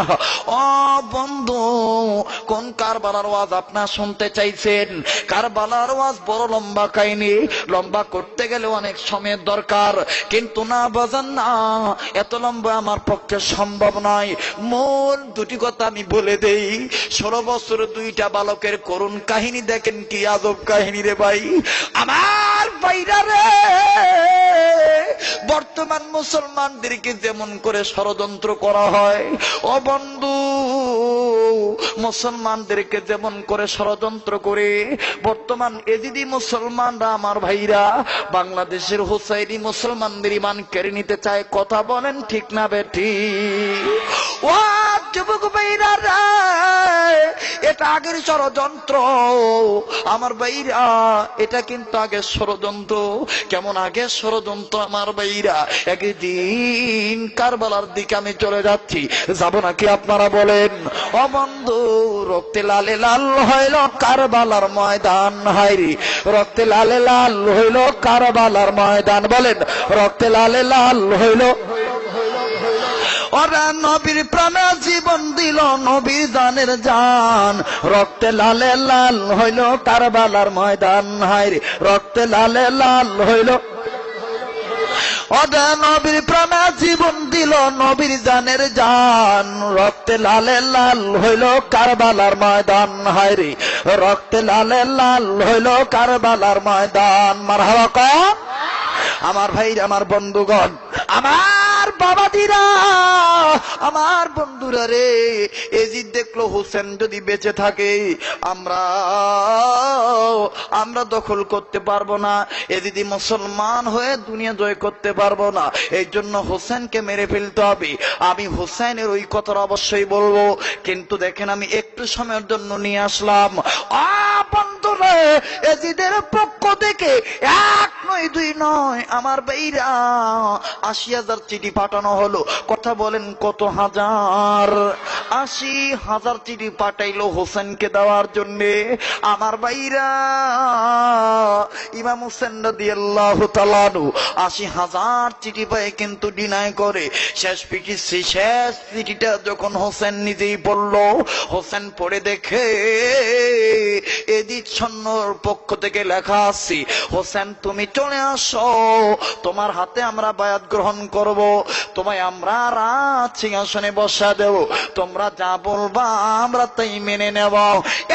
ও বন্ধু কোন কারবালার ওয়াজ আপনারা শুনতে চাইছেন কারবালার ওয়াজ বড় লম্বা কাহিনী লম্বা করতে গেলে অনেক সময়ের দরকার কিন্তু না বাজান না এত লম্বা আমার পক্ষে সম্ভব নয় মূল দুটি কথা আমি বলে দেই 16 বছর দুইটা বালকের করুণ কাহিনী দেখেন কি আজব কাহিনী রে ভাই আমার ভাইরা রে বর্তমান মুসলমানদেরকে যেমন করে ষড়যন্ত্র করা হয় ও বন্ধু মুসলমানদেরকে যেমন করে ষড়যন্ত্র করে বর্তমান এজিদি মুসলমানরা আমার ভাইরা বাংলাদেশের হুসাইনি মুসলমানদের ইমান কেড়ে নিতে চায় কথা বলেন ঠিক না বেঠিক ও যুবক ভাইরা রে, এটা আগের ষড়যন্ত্র আমার ভাইরা, এটা কিন্তু আগের ষড়যন্ত্র। কেমন আগের ষড়যন্ত্র আমার ভাইরা? একদিন কারবালার দিকে আমি চলে যাচ্ছি, যাব নাকি আপনারা বলেন? ও বন্ধু, রক্তে লালে লাল হইল কারবালার ময়দান। হায়রে, রক্তে লালে লাল হইল কারবালার ময়দান। বলেন, রক্তে লালে লাল হইল। ওরা নবীর প্রাণে জীবন দিল, নবীর জানের জান। রক্তে লালে লাল হইল কারবালার ময়দান। হায়রে, রক্তে লালে লাল হইল। ওরা নবীর প্রাণে জীবন দিল, নবীর জানের জান। রক্তে লালে লাল হইল কারবালার ময়দান। হায়রে, রক্তে লালে লাল হইল কারবালার ময়দান। মারহাবা কও আমার ভাই, আমার বন্ধুগণ, আমার বাবাদিরা, আমার বন্ধুরা রে, এজিদ দেখলো হোসেন যদি বেঁচে থাকে আমরা দখল করতে পারবো না। এজিদি মুসলমান হয়ে দুনিয়া জয় করতে পারবো না। এই জন্য হোসেনকে মেরে ফেলতে হবে। আমি হোসেনের ওই কথাটা অবশ্যই বলবো, কিন্তু দেখেন আমি একটু সময়ের জন্য নিয়ে আসলাম। বন্ধুরা, এজিদের পক্ষ থেকে 1 নয় 2 নয় আমার ভাইরা 80,000 চিঠি পাঠানো হলো। কথা বলেন কত হাজার? 80,000 চিঠি পাঠাইলো হোসেনকে দেওয়ার জন্য। আমার ভাইরা, ইমাম হোসেন রাদিয়াল্লাহু তাআলা 80,000 চিঠি পায় কিন্তু ডিনাই করে। শেষ চিঠিটা যখন হোসেন নিজেই পড়লো, হোসেন পড়ে দেখে এদিক সন্ন্যর পক্ষ থেকে লেখা আছে, হোসেন তুমি চলে আসো, তোমার হাতে আমরা বায়াত গ্রহণ করব, তোমায় আমরা রাজ সিংহাসনে বসা দেব, তোমরা যা বলবা আমরা তাই মেনে নেব।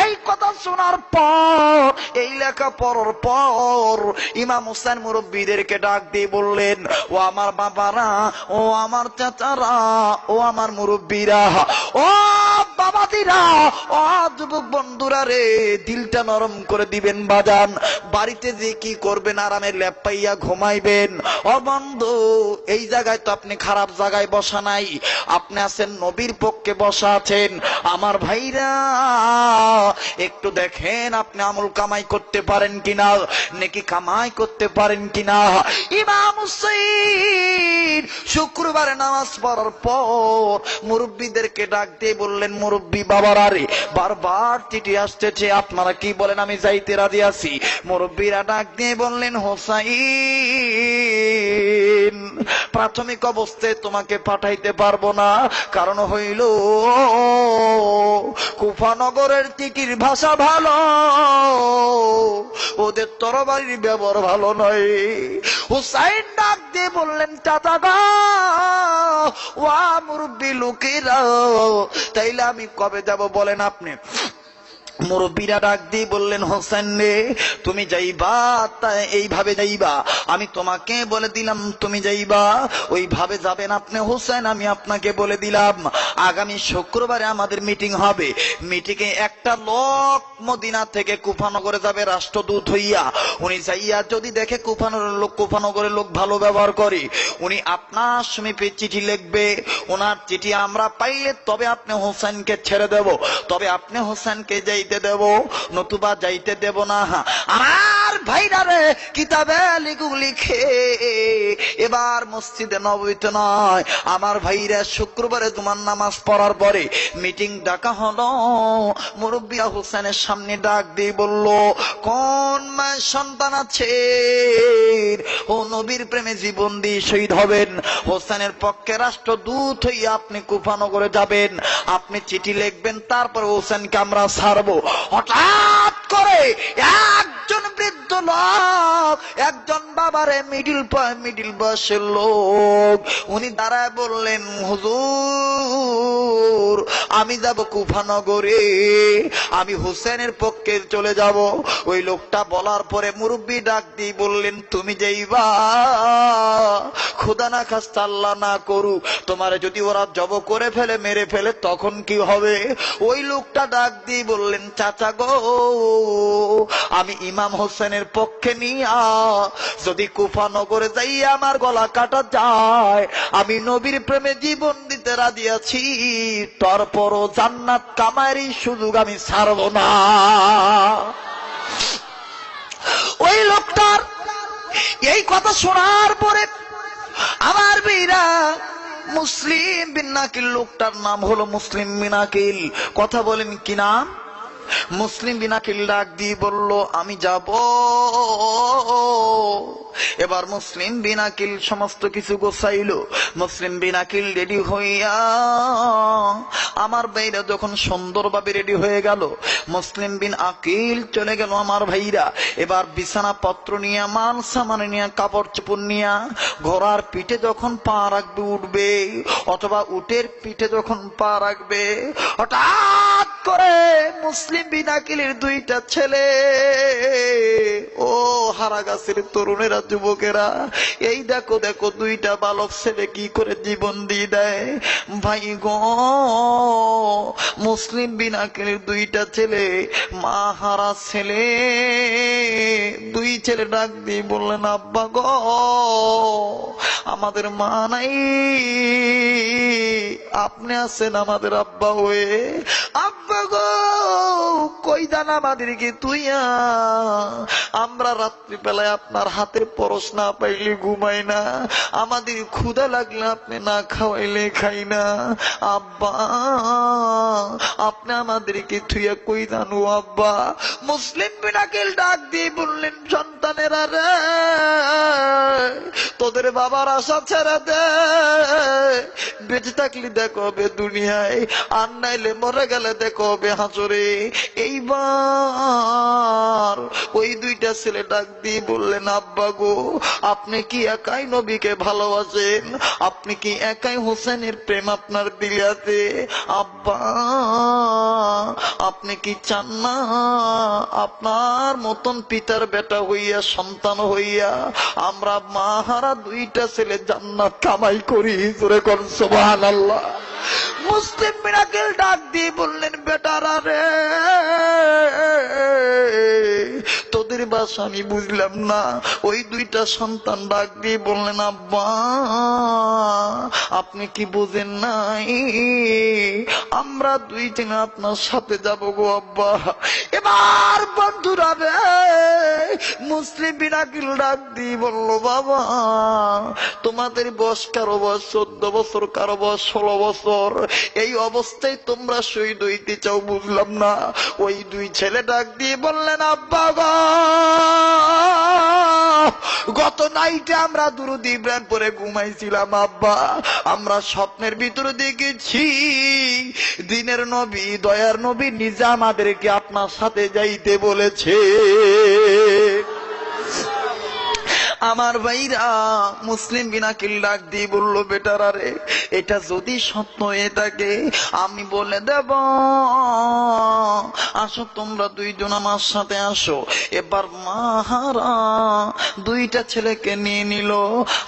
এই কথা শোনার পর, এই লেখা পড়ার পর ইমাম হোসেন মুরব্বীদেরকে ডাক দিয়ে বললেন, ও আমার বাবারা, ও আমার চাচারা, ও আমার মুরব্বীরা, ও বাবাদিরা, ও যুবক বন্ধুরা রে, দিলটা নরম করে দিবেন বাজান। বাড়িতে যে কি করবেন, আরামে ল্যাপ পাইয়া ঘুমাইবেন। ও বন্ধু, এই জায়গায় তো আপনি খারাপ জায়গায় বসা নাই, আপনি আছেন নবীর পক্ষে বসা আছেন। আমার ভাইরা, একটু দেখেন আপনি আমল কামাই করতে পারেন কিনা, নেকি কামাই করতে পারেন কিনা। ইমাম হুসাইন শুক্রবারে নামাজ পড়ার পর মুরব্বীদেরকে ডাক দিয়ে বললেন, মুরব্বী বাবারা রে, বারবার চিঠি আসতেছে, আপনারা কি বলেন? আমি যাইতে রাজি আছি। মুরব্বীরা ডাক দিয়ে বললেন, হোসাইন, প্রাথমিক অবস্থায় তোমাকে পাঠাইতে পারবো না, কারণ হইল কুফানগরের তিকির ভাষা ভালো, ওদের তরবারির ব্যবহার ভালো নয়। হুসাইন ডাক দিয়ে বললেন, চাচা গো, ওয়া মুরব্বী লোকেরা, তাইলে আমি কবে যাব বলেন আপনি? মুরব্বীরা ডাক দিয়ে বললেন, হোসেন রে, তুমি যাইবা, তাই এইভাবে যাইবা, আমি তোমাকে বলে দিলাম তুমি যাইবা, ওইভাবে যাবেন আপনি হোসেন। আমি আপনাকে বলে দিলাম, আগামী শুক্রবারে আমাদের মিটিং হবে। মিটিংয়ে একটা লোক মদিনা থেকে কুফানগরে যাবে রাষ্ট্রদূত হইয়া। উনি যাইয়া যদি দেখে কুফানগরের লোক ভালো ব্যবহার করে, উনি আপনার সমীপে চিঠি লিখবে। ওনার চিঠি আমরা পাইলে তবে আপনি হোসেনকে ছেড়ে দেব, তবে আপনি হোসেনকে যাই দেব, নতুবা যাইতে দেব না। আমার ভাইরা রে, কিতাবে লিখে এবার মসজিদে নববীতে নয়, আমার ভাইরা শুক্রবারে জুমার নামাজ পড়ার পরে মিটিং ডাকা হলো। মুরব্বিয়া হোসেনের সামনে ডাক দিয়ে বলল, কোন মায়ের সন্তান আছে ও নবীর প্রেমে জীবন দিয়ে শহীদ হবেন? হোসেনের পক্ষে রাষ্ট্রদূত হইয়া আপনি কুফানগরে যাবেন, আপনি চিঠি লিখবেন, তারপর হোসেনকে আমরা ছাড়বো। হঠাৎ করে একজন বৃদ্ধ লোক, একজন বাবারে মিডিল বয়সের লোক, উনি দাঁড়ায় বললেন, হুজুর, আমি যাব কুফানগরে, আমি হোসেনের পক্ষে চলে যাব। ওই লোকটা বলার পরে মুরব্বী ডাক দিয়ে বললেন, তুমি যাইবা? খোদা না খাস্তা, আল্লাহ না করুক, তোমার যদি ওরা জব করে ফেলে, মেরে ফেলে, তখন কি হবে? ওই লোকটা ডাক দিয়ে বললেন, চাচা গো, আমি ইমাম হোসেনের পক্ষে নিয়া যদি কুফানগরে যাই আমার গলা কাটা যায়, আমি নবীর প্রেমে জীবন দিতে দিতে রাজি আছি, তারপরও জান্নাত কামাইয়ের সুযোগ আমি ছাড়ব না। ওই লোকটার এই কথা শোনার পরে আমার বীরা মুসলিম বিন আকিল, লোকটার নাম হলো মুসলিম বিন আকিল। কথা বলেন কি নাম? মুসলিম বিন আকিল ডাক দিয়ে বলল, আমি যাব। এবার মুসলিম বিন আকিল সমস্ত কিছু গোছাইল। মুসলিম বিন আকিল রেডি হইয়া, আমার ভাইরা যখন সুন্দরভাবে রেডি হয়ে গেল, মুসলিম বিন আকিল চলে গেল আমার ভাইরা। এবার বিছানা পত্র নিয়ে, মাল সামান নিয়ে, কাপড় চোপড় নিয়ে ঘোড়ার পিঠে যখন পা রাখবে, উঠবে, অথবা উটের পিঠে যখন পা রাখবে, হঠাৎ করে মুসলিম বিন আকিলের দুইটা ছেলে, ও হারা গাছের তরুণেরা, যুবকেরা, এই দেখো দেখো দুইটা বালক ছেলে কি করে জীবন দিয়ে দেয়। ভাই গো, মুসলিম বিন আকিলের দুইটা ছেলে, মা হারা ছেলে, দুই ছেলে ডাক দিয়ে বললেন, আব্বা গো, আমাদের মা নাই, আপনি আছেন আমাদের আব্বা হয়ে। আব্বা গো, কই দান আমাদেরকে তুইয়া, আমরা রাত্রিবেলায় আপনার হাতের পরশ না পাইলে ঘুমাই না, আমাদের ক্ষুধা লাগলে আপনি না খাওয়াইলে খাই না। আব্বা, আপনি আমাদেরকে থুইয়া কই দান ও আব্বা। মুসলিম বিন আকিল ডাক দিয়ে বললেন, সন্তানেরা রে, তোদের বাবার আশা ছেড়ে দে, বেঁচে থাকলে দেখো হবে দুনিয়ায়, আর নাইলে মরে গেলে দেখো হবে হাসরে। এইবার ওই দুইটা ছেলে ডাক দিয়ে বললেন, আব্বা গো, আপনি কি একাই নবীকে ভালোবাসেন? আপনি কি একাই হোসেনের প্রেম আপনার দিলে আছে? আব্বা, আপনি কি চান না আপনার মতন পিতার বেটা হইয়া, সন্তান হইয়া, আমরা মা হারা দুইটা ছেলে জান্নাত কামাই করি? জোরে কোন সুবহানাল্লাহ। মুসলিম বিন আকিল ডাক দিয়ে বললেন, বেটারা রে, তোদের বাসা আমি বুঝলাম না। ওই দুইটা সন্তান ডাক দিয়ে বললেন, আব্বা, আপনি কি বুঝেন নাই, আমরা দুইজনে আপনার সাথে যাব গো আব্বা। এবার বন্ধুরা রে, মুসলিম বিন আকিল ডাক দিয়ে বলল, বাবা, তোমাদের বয়স কারো বয়স 14 বছর, কারো বয়স 16 বছর, এই অবস্থায় তোমরা শহীদ হইতে চাও, বুঝলাম না। ওই দুই ছেলে ডাক দিয়ে বললেন, আব্বা গো, গত নাইটে আমরা দুরূদ ইব্রাহিম পরে ঘুমাইছিলাম আব্বা, আমরা স্বপ্নের ভিতরে দেখেছি দিনের নবী, দয়ার নবী নিজে আমাদেরকে আপনার সাথে যাইতে বলেছে। আমার ভাইরা, মুসলিম বিন আকিল ডাক দিয়ে বলল, বেটারা রে, এটা যদি সত্য হয়ে থাকে আমি বলে দেব, আসো তোমরা দুইজন আমার সাথে আসো। এবার মাহারা দুইটা ছেলেকে নিয়ে নিল,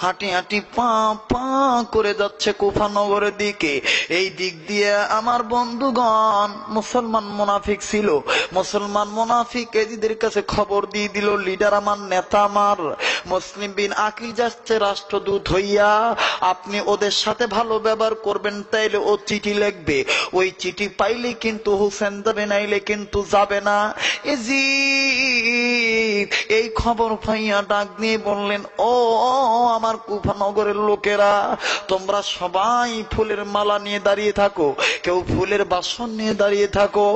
হাঁটি হাঁটি পা পা করে যাচ্ছে কুফা নগরের দিকে। এই দিক দিয়ে আমার বন্ধুগণ মুসলমান মুনাফিক ছিল। মুসলমান মুনাফিক এদের কাছে খবর দিয়ে দিল, লিডার আমার, নেতা আমার মুসলিম বিন আকিল যাচ্ছে রাষ্ট্রদূত হইয়া, আপনি ওদের সাথে ভালো ব্যবহার করবেন, তাইলে ও চিঠি লিখবে, ওই চিঠি পাইলে কিন্তু হুসেন যাবে, নাইলে কিন্তু যাবে না। এই খবর পাইয়া ডাক নিয়ে বললেন, ও আমার কুফা নগরের লোকেরা, তোমরা সবাই ফুলের মালা নিয়ে দাঁড়িয়ে থাকো, কেউ ফুলের বাসন নিয়ে দাঁড়িয়ে থাকো,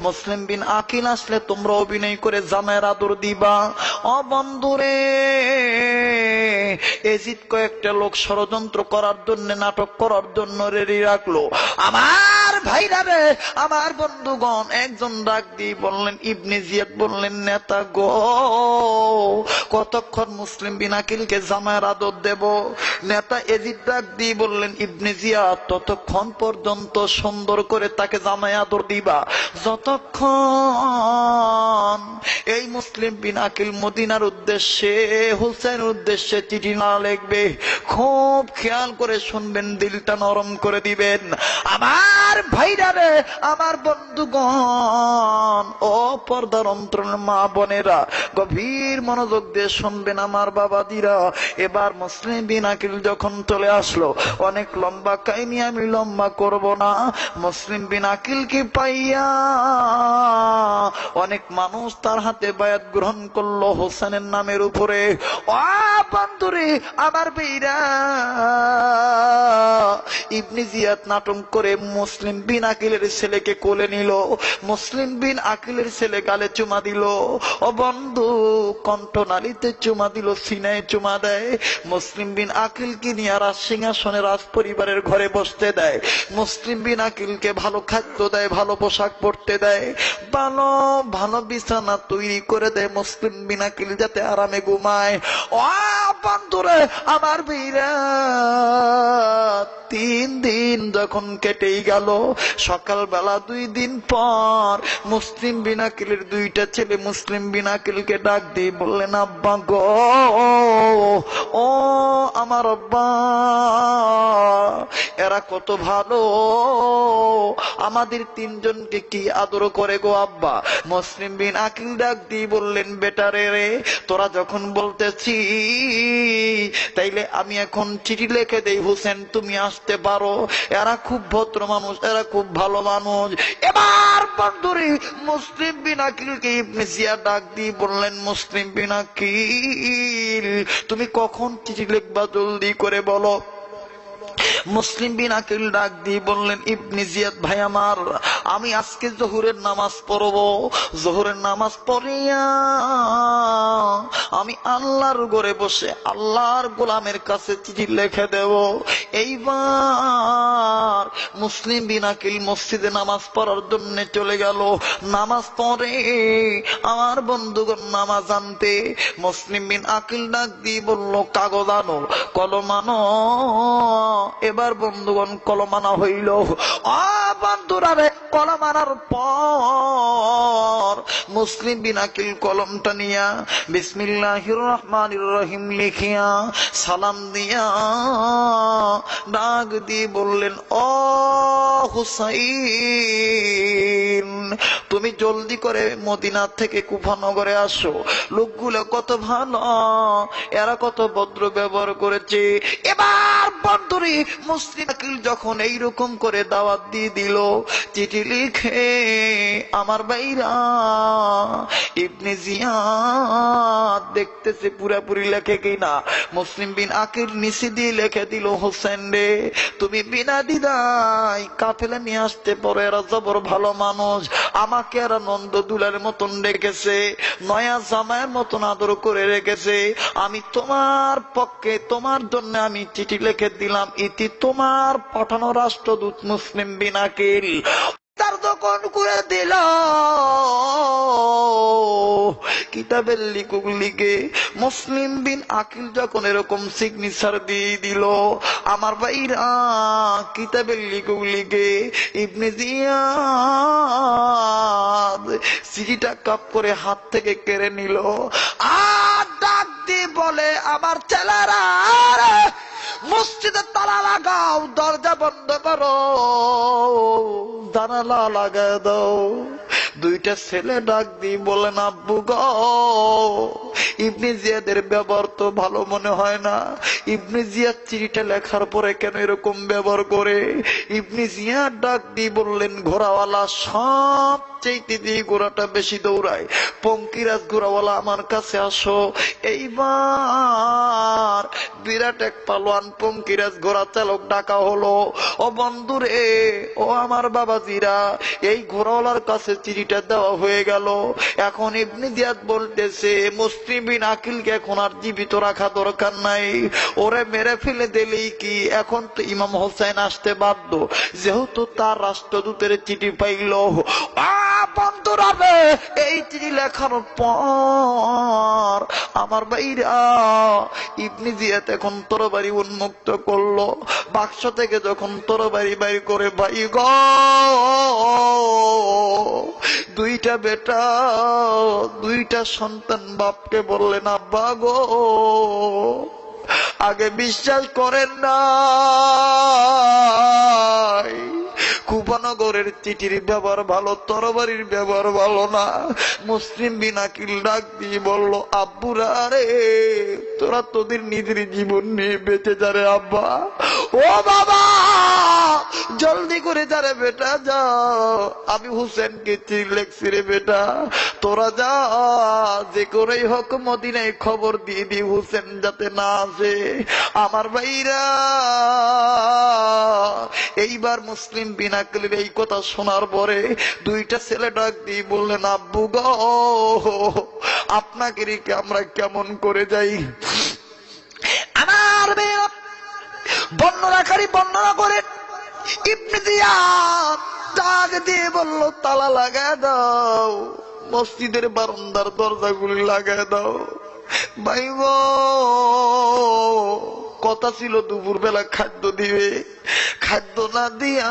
মুসলিম বিন আকিল আসলে তোমরা অভিনয় করে জামাইয়ের আদর দিবা। ও বন্ধুরে, এজিদ কয়েকটা লোক ষড়যন্ত্র করার জন্য, নাটক করার জন্য রেডি রাখলো। আমার ভাইরা রে, আমার বন্ধুগণ, একজন ডাক দিয়ে বললেন, ইবনে জিয়াদ বললেন, নেতা গো, কতক্ষণ মুসলিম বিন আকিলকে জামাইয়ের আদর দেব? নেতা এজিদ ডাক দিয়ে বললেন, ইবনে জিয়াদ, ততক্ষণ পর্যন্ত সুন্দর করে তাকে জামাই আদর দিবা যতক্ষণ এই মুসলিম বিন আকিল মদিনার উদ্দেশ্যে, হুসেনের উদ্দেশ্যে চিঠি না লিখবে। খুব খেয়াল করে শুনবেন, দিলটা নরম করে দিবেন। আমার ভাইরা রে, আমার বন্ধুগণ, ও পর্দার অন্তরের মা বোনেরা, গভীর মনোযোগ দিয়ে দিয়ে শুনবেন আমার বাবাদিরা। এবার মুসলিম বিন আকিল যখন চলে আসলো, অনেক লম্বা কাহিনী আমি লম্বা করব না। মুসলিম বিন আকিলকে পাইয়া অনেক মানুষ তার হাতে বায়াত গ্রহণ করলো হোসেনের নামের উপরে। বন্ধুরে আমার বেইরা, ইবনে জিয়াদ নাটক করে মুসলিম বিন আকিলের ছেলেকে কোলে নিল। মুসলিম বিন আকিলের ছেলে গালে চুমা দিল। ও বন্ধু, কণ্ঠনালীতে চুমা দিল, সিনায় চুমা দেয়। মুসলিম বিন আকিলকে নিয়ে রাজ সিংহাসনে রাজ পরিবারের ঘরে বসতে দেয়। মুসলিম বিন আকিলকে ভালো খাদ্য দেয়, ভালো পোশাক পরতে দেয়, ভালো ভালো বিছানা তৈরি করে দেয় মুসলিম বিন আকিল যাতে আরামে ঘুমায়। ও বন্ধুরে আমার বীরা, 3 দিন যখন কেটেই গেল, সকালবেলা 2 দিন পর মুসলিম বিন আকিলের 2টা ছেলে মুসলিম বিন আকিলকে ডাক দিয়ে বললেন, আব্বা গো, ও আমার আব্বা, এরা কত ভালো, আমাদের 3 জনকে কি আদর করে গো আব্বা। মুসলিম বিন আকিল ডাক দিয়ে বললেন, বেটারে রে, তোরা যখন বলতেছি তাইলে আমি এখন চিঠি লিখে দেই, হোসেন তুমি আসতে পারো। এরা খুব ভদ্র মানুষ, এরা খুব ভালো মানুষ। এবার বন্ধুরে মুসলিম বিন আকিলকে ইবনে জিয়াদ ডাক দিয়ে বললেন, মুসলিম বিন আকিল, তুমি কখন চিঠি লিখবা, জলদি করে বলো। মুসলিম বিন আকিল ডাক দিয়ে বললেন, ইবনে জিয়াদ ভাই আমার, আমি আজকে জোহরের নামাজ পড়ব, জোহরের নামাজ পড়িয়া আমি আল্লাহর ঘরে বসে আল্লাহর গোলামের কাছে চিঠি লিখে দেব। এইবার মুসলিম বিন আকিল মসজিদে নামাজ পড়ার জন্য চলে গেল। নামাজ পড়ে আমার বন্ধুগণ নামাজ আনতে মুসলিম বিন আকিল ডাক দিয়ে বলল, কাগজ আনো, কলম আনো। এবার বন্ধুগণ কলম আনা হইল। বন্ধুরা রে, কলম আনার পর মুসলিম বিন আকিল কলমটা নিয়া বিসমিল্লাহির রহমানির রহিম লিখিয়া সালাম দিয়া ডাক দিয়ে বললেন, ও হুসাইন, তুমি জলদি করে মদিনা থেকে কুফানগরে আসো। লোকগুলো কত ভালো, এরা কত ভদ্র ব্যবহার করেছে। এবার বন্ধুরে মুসলিম আকিল যখন এইরকম করে দাওয়াত দিয়ে দিল, চিঠি লিখে আমার বাইরা ইবনে জিয়াদ দেখতেছে পুরাপুরি লেখে কিনা। মুসলিম বিন আকিল নিচে দিয়ে লিখে দিল, হোসেন রে, তুমি বিনা দ্বিধায় কাফেলা নিয়ে আসতে পারো, এরা জবর ভালো মানুষ, আমাকে এরা নন্দ দুলার মতন রেখেছে, নয়া জামায়ের মতন আদর করে রেখেছে। আমি তোমার পক্ষে, তোমার জন্য আমি চিঠি লিখে দিলাম, ইতি তোমার পাঠানো রাষ্ট্রদূত মুসলিম বিন আকিল। তার যখন করে দিল কিতাবের লিখুক লিখে মুসলিম বিন আকিল যখন এরকম সিগনেচার দিয়ে দিল, আমার ভাইরা কিতাবের লিখুক লিখে ইবনে জিয়াদ চিঠিটা কাপ করে হাত থেকে কেড়ে নিল। আর ডাক দিয়ে বলে, আমার ছেলেরা, মসজিদে তালা লাগাও, দরজা বন্ধ করো, জানালা লাগায় দাও। 2টা ছেলে ডাক দিয়ে বলেন, আব্বু গো, ইবনে জিয়াদের ব্যবহার তো ভালো মনে হয় না। ইবনে জিয়াদ চিঠিটা লেখার পরে কেন এরকম ব্যবহার করে? ইবনে জিয়াদ ডাক দিয়ে বললেন, ঘোড়াওয়ালা সব চাইতে দিয়ে ঘোড়াটা বেশি দৌড়ায়, পঙ্কিরাজ ঘোড়াওয়ালা আমার কাছে আসো। এইবার বিরাট এক পালোয়ান পঙ্কিরাজ ঘোড়া চালক ডাকা হলো। ও বন্ধুরে, ও আমার বাবাজিরা, এই ঘোড়াওয়ালার কাছে চিঠিটা দেওয়া হয়ে গেল। এখন ইবনে জিয়াদ বলতেছে, মুসলিম বিন আকিলকে এখন আর জীবিত রাখা দরকার নাই, ওরে মেরে ফেলে দিলেই কি, এখন তো ইমাম হোসেন আসতে বাধ্য, যেহেতু তার রাষ্ট্রদূতের চিঠি পাইল। বন্ধুরা রে, এই চিঠি লেখার পর আমার ভাইরা ইবনে জিয়াদ এখন তরবারি উন্মুক্ত করলো। বাক্স থেকে যখন তরবারি বাইর করে, ভাই গো, 2টা বেটা, 2টা সন্তান বাপকে বললেন, আব্বা গো, আগে বিশ্বাস করেন না, কুপানগরের চিঠির ব্যবহার ভালো, তরবারির ব্যবহার ভালো না। মুসলিম বিন আকিল ডাক দিয়ে বলল, আব্বুরা রে, তোরা তোদের নিজের জীবন নিয়ে বেঁচে যা রে আব্বা। ও বাবা, জলদি করে যা রে বেটা, যা। আমি হুসেনকে লেখছি রে বেটা, তোরা যা, যে করেই হোক মদিনায় খবর দিয়ে দি হুসেন যাতে না আসে। আমার ভাইরা, এইবার মুসলিম বিন আকিলের এই কথা শোনার পরে দুইটা ছেলে ডাক দিয়ে বললেন, আব্বু গো, আপনাকে রেখে আমরা কেমন করে যাই। আমার মেয়েরা বর্ণনাকারী বর্ণনা করে ইবনে জিয়াদ ডাক দিয়ে বলল, তালা লাগায় দাও, মসজিদের বারান্দার দরজাগুলি লাগায় দাও। ভাই গো, কথা ছিল দুপুর বেলা খাদ্য দিবে, খাদ্য না দিয়া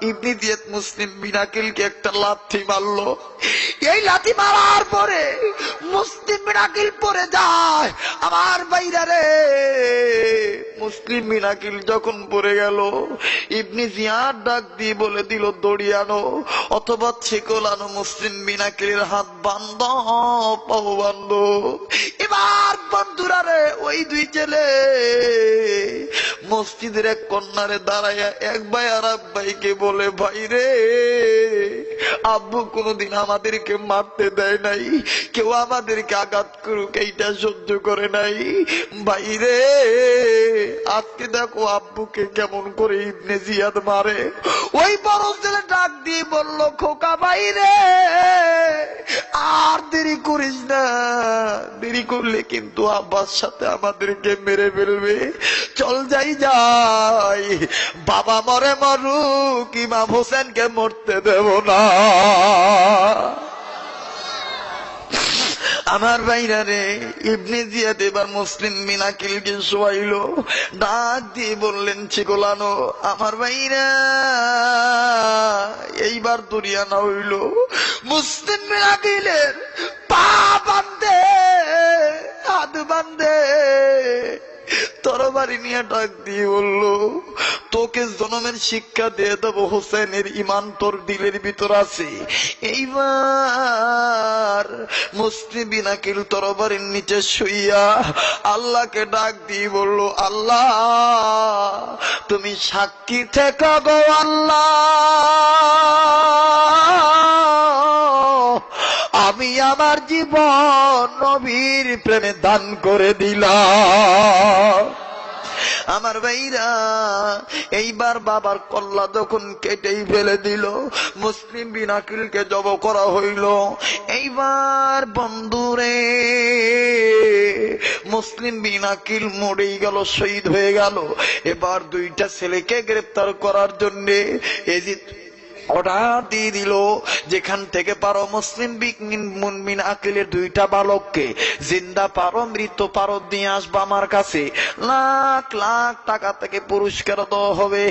ইবনে জিয়াদ মুসলিম বিন আকিলকে একটা লাথি মারলো। এই লাথি মারার পরে মুসলিম বিন আকিল পড়ে যায়। আমার বাইরা রে, মুসলিম বিন আকিল যখন পড়ে গেল, ইবনে জিয়াদ ডাক দিয়ে বলে দিল, দড়ি আনো অথবা ছেকল আনো, মুসলিম বিন আকিলের হাত বান্ধ, পাও বান্ধ। এবার বন্ধুরা রে, ওই দুই ছেলে মসজিদের এক কন্যারে দাঁড়াইয়া এক ভাই আর এক ভাইকে বলে, ভাই রে, আব্বু কোনদিন আমাদেরকে মারতে দেয় নাই, কেউ আমাদেরকে আঘাত করুক এইটা সহ্য করে নাই। ভাই রে, আজকে দেখো আব্বুকে কেমন করে ইবনে জিয়াদ মারে। ওই বড় ছেলে ডাক দিয়ে বলল, খোকা ভাই রে, আর দেরি করিস না, দেরি করলে কিন্তু আব্বার সাথে আমাদেরকে মেরে ফেলবে। চল যাই যাই, বাবা মরে মরুক, ইমাম হোসেনকে মরতে দেব না। আমার ভাইরা রে, ইবনে জিয়াদ এবার মুসলিম বিন আকিলকে শোয়াইলো, ডাক দিয়ে বললেন, ছিগলানো। আমার ভাইরা, এইবার দরিয়ানা হইল। মুসলিম বিন আকিলের পা বান্ধে, হাত বান্ধে, তরবারি নিয়ে ডাক দিয়ে বলল, তোকে জনমের শিক্ষা দিয়ে দেবো, হোসেনের ইমান তোর দিলের ভিতর আছে। এইবার মুসলিম বিন আকিল তরবারির নিচে শুইয়া আল্লাহকে ডাক দিয়ে বলল, আল্লাহ তুমি সাক্ষী থেকে গো আল্লাহ, আমি আমার জীবন নবীর প্রেমে দান করে দিলাম। আমার ভাইরা, এইবার বাবার কল্লা যখন কেটেই ফেলে দিল, মুসলিম বিন আকিলকে জব করা হইল। এইবার বন্ধুরে, মুসলিম বিন আকিল মরেই গেল, শহীদ হয়ে গেল। এবার দুইটা ছেলেকে গ্রেফতার করার জন্য এজিদ অর্ডার দিয়ে দিল, যেখান থেকে পারো মুসলিম বিন আকিলের দুইটা বালককে জিন্দা পারো মৃত পারো দিয়ে আসবা আমার কাছে, লাখ লাখ টাকা থেকে পুরস্কার দেওয়া হবে।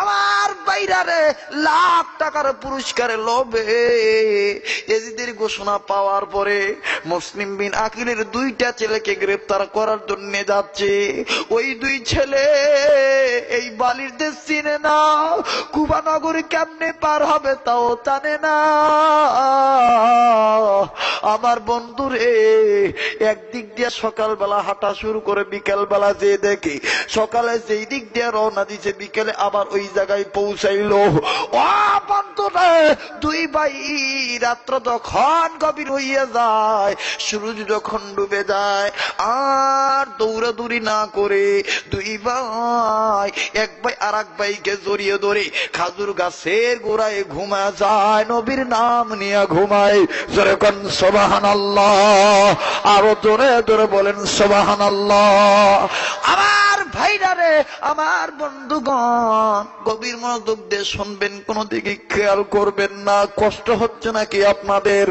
আমার বাইরে লাখ টাকার পুরস্কারের লোভে এজিদের ঘোষণা পাওয়ার পরে মুসলিম বিন আকিলের দুইটা ছেলেকে গ্রেফতার করার জন্য যাচ্ছে। ওই দুই ছেলে এই বালির দেশ চিনে না, কুবানগর কেমনে পার হবে তাও জানে না। আমার বন্ধুরে, একদিক দিয়ে সকালবেলা হাঁটা শুরু করে বিকেল বেলা যে দেখে, সকালে যেই দিক দিয়ে রওনা দিছে বিকেলে আবার ওই জায়গায় পৌঁছাইলো। ও বন্ধুরে, দুই ভাই রাত্র যখন গভীর হইয়া যায়, সূর্য যখন ডুবে যায়, আর দৌড়াদৌড়ি না করে দুই ভাই, এক ভাই আর এক ভাইকে জড়িয়ে ধরে খাজুর গাছের গোড়ায় ঘুমা যায়, নবীর নাম নিয়ে ঘুমায়। জোরে কোন সুবহানাল্লাহ, আরো জোরে জোরে বলেন সুবহানাল্লাহ। আমার ভাইরা রে, আমার বন্ধুগণ, গভীর মনোযোগ দিয়ে শুনবেন, কোন দিকে খেয়াল করবেন না। কষ্ট হচ্ছে নাকি আপনাদের?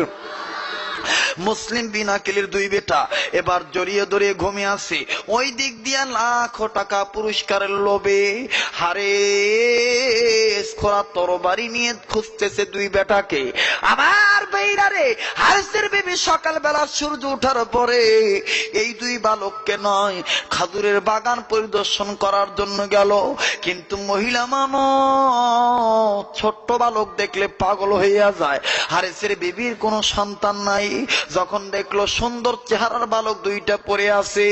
মুসলিম বিন আকিলের দুই বেটা এবার জড়িয়ে ধরে ঘুমিয়ে আছে। ওই দিক দিয়া লাখো টাকা পুরস্কারের লোভে হারেস খোরা তরবারি নিয়ে খুঁজতেছে দুই বেটাকে। আমার বেইরা রে, হারেসের বিবি সকালবেলা সূর্য ওঠার পরে এই দুই বালককে নয়, খাজুরের বাগান পরিদর্শন করার জন্য গেল। কিন্তু মহিলা মানুষ ছোট্ট বালক দেখলে পাগল হইয়া যায়। হারেসের বিবির কোনো সন্তান নাই। যখন দেখলো সুন্দর চেহারার বালক দুইটা পড়ে আছে,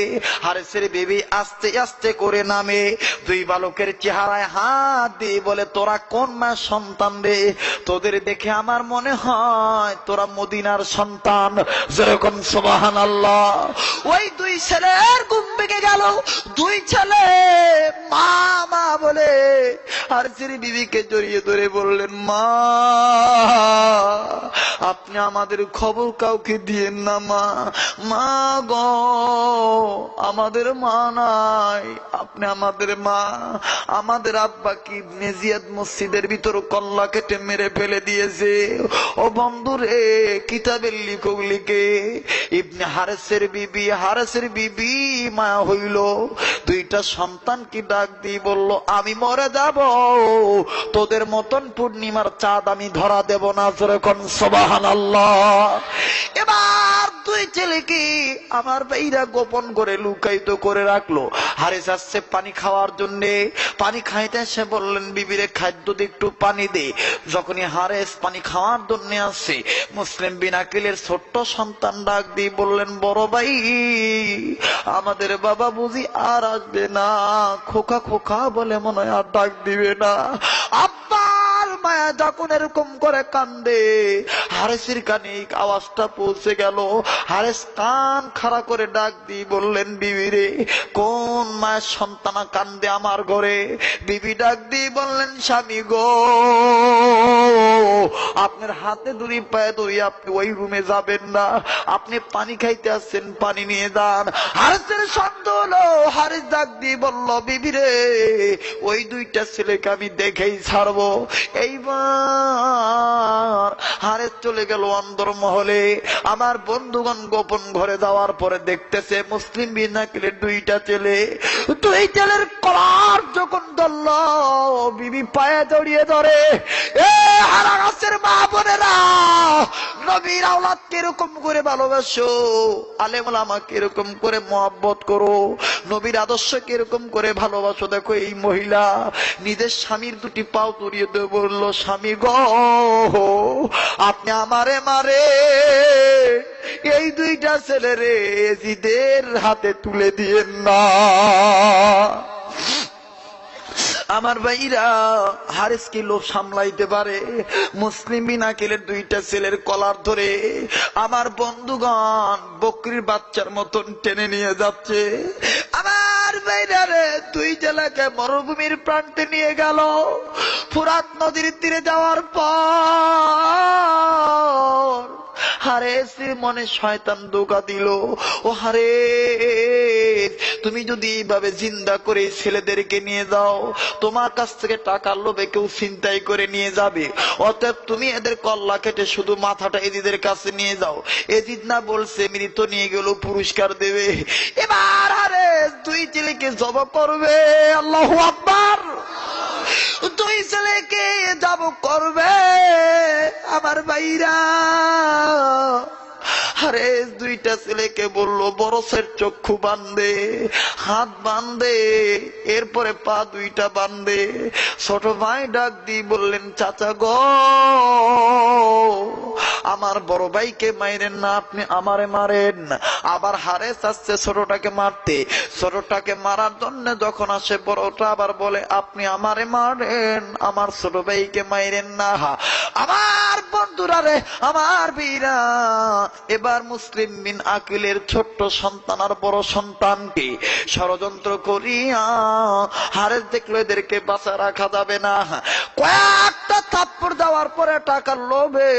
হারেসের বিবি আস্তে আস্তে করে নামে, দুই বালকের চেহারায় হাত দিয়ে বলে, তোরা কোন মায়ের সন্তান রে? তোদের দেখে আমার মনে হয় তোরা মদিনার সন্তান। যেরকম সুবহানাল্লাহ। ওই দুই ছেলের ঘুম ভেঙে গেল। দুই ছেলে মা মা বলে হারেসের বিবিকে জড়িয়ে ধরে বললেন, মা আপনি আমাদের খবর কাউকে দিয়েন না মা। মা গো, আমাদের মা নাই, আপনি আমাদের মা। আমাদের আব্বা কি মেজিয়াদ মসজিদের ভিতর কল্লা কেটে মেরে ফেলে দিয়েছে। ও বন্ধুরে, কিতাবের লিখক লিখে ইবনে হারেসের বিবি মা হইল। দুইটা সন্তান কি ডাক দিয়ে বলল, আমি মরে যাব, তোদের মতন পূর্ণিমার চাঁদ আমি ধরা দেব না। যেরকম সুবহানাল্লাহ। এবার দুই ছেলেকে আমার ভাইরা গোপন করে লুকায়িত করে রাখলো। হারেস আসছে পানি খাওয়ার জন্য। পানি খাইতে এসে বললেন, বিবিরে খাদ্য দিয়ে একটু পানি দে। যখনই হারেস পানি খাওয়ার জন্য আসছে, মুসলিম বিন আকিলের ছোট্ট সন্তান ডাক দিয়ে বললেন, বড় ভাই আমাদের বাবা বুঝি আর আসবে না, খোকা খোকা বলে মনে হয় আর ডাক দিবে না। আব্বার মায়া যখন এরকম করে কান্দে, হারেসের কানে আওয়াজটা পৌঁছে গেল। হারেস কান খাড়া করে ডাক দিয়ে বললেন, বিবি রে, কোন মায়ের সন্তান কান্দে আমার ঘরে? বিবি ডাক দিয়ে বললেন, স্বামী গো, আপনার হাতে ধরি পায়ে ধরি আপনি ওই রুমে যাবেন না, আপনি পানি খাইতে আসছেন, পানি নিয়ে যান। হারেসের সন্দেহ হলো। হারেস ডাক দিয়ে বলল, বিবি রে, ওই দুইটা ছেলেকে আমি দেখেই ছাড়বো। এইবার হারেস চলে গেল অন্দরমহলে। আমার বন্ধুগণ গোপন ঘরে যাওয়ার পরে দেখতেছে মুসলিম বিন আকিলের দুইটা ছেলে। দুই ছেলের কলার যখন ধরল, বিবি পায়ে জড়িয়ে ধরে, এ হারা গাছের মা বোনেরা, নবীর আওলাদ কিরকম করে ভালোবাসো, আলেম ওলামা কিরকম করে মহব্বত করো, নবীর আদর্শ কিরকম করে ভালোবাসো। দেখো এই মহিলা নিজের স্বামীর দুটি পাও তুড়িয়ে দিয়ে বলল, স্বামী গো, আপনি আমারে মারে, এই দুইটা ছেলেরে এজিদের হাতে তুলে দিয়েন না। আমার ভাইরা, হারেস কি লোভ সামলাইতে পারে? মুসলিম বিন আকিলের দুইটা ছেলের কলার ধরে আমার বন্ধুগণ বকরির বাচ্চার মতন টেনে নিয়ে যাচ্ছে। আমার ভাইরা রে, দুই জেলাকে মরুভূমির প্রান্তে নিয়ে গেল। ফুরাত নদীর তীরে যাওয়ার পর হারেস মনে শয়তান ধোঁকা দিল। ও হারেস, তুমি যদি এইভাবে জিন্দা করে ছেলেদেরকে নিয়ে যাও, তোমার কাছ থেকে টাকার লোভে কেউ ছিনতাই করে নিয়ে যাবে। অতএব তুমি এদের কল্লা কেটে শুধু মাথাটা এজিদের কাছে নিয়ে যাও। এজিদ না বলছে মৃত নিয়ে গেল পুরস্কার দেবে। এবার হারেস দুই ছেলেকে জবাব করবে। আল্লাহু আকবার। দুই ছেলেকে জব করবে। আমার ভাইরা, হারেস দুইটা ছেলেকে বললো, বরসের চক্ষু বান্ধে, হাত বান্ধে, এরপরে পা দুইটা বান্ধে। ছোট ভাই ডাক দিয়ে বললেন, চাচা গো, আমার বড় ভাইকে মাইরেন না, আপনি আমারে মারেন। আবার হারেস আসছে ছোটটাকে মারতে। ছোটটাকে মারার জন্য যখন আসে, বড়টা আবার বলে, আপনি আমারে মারেন, আমার ছোট ভাইকে মাইরেন না। আমার বন্ধুরা রে, আমার বীরা, এবার মুসলিম বিন আকিলের ছোট্ট সন্তান আর বড় সন্তানকে ষড়যন্ত্র করিয়া হারেস দেখলো এদেরকে বাঁচা রাখা যাবে না। কয়েকটা থাপ্পড় দেওয়ার পরে টাকার লোভে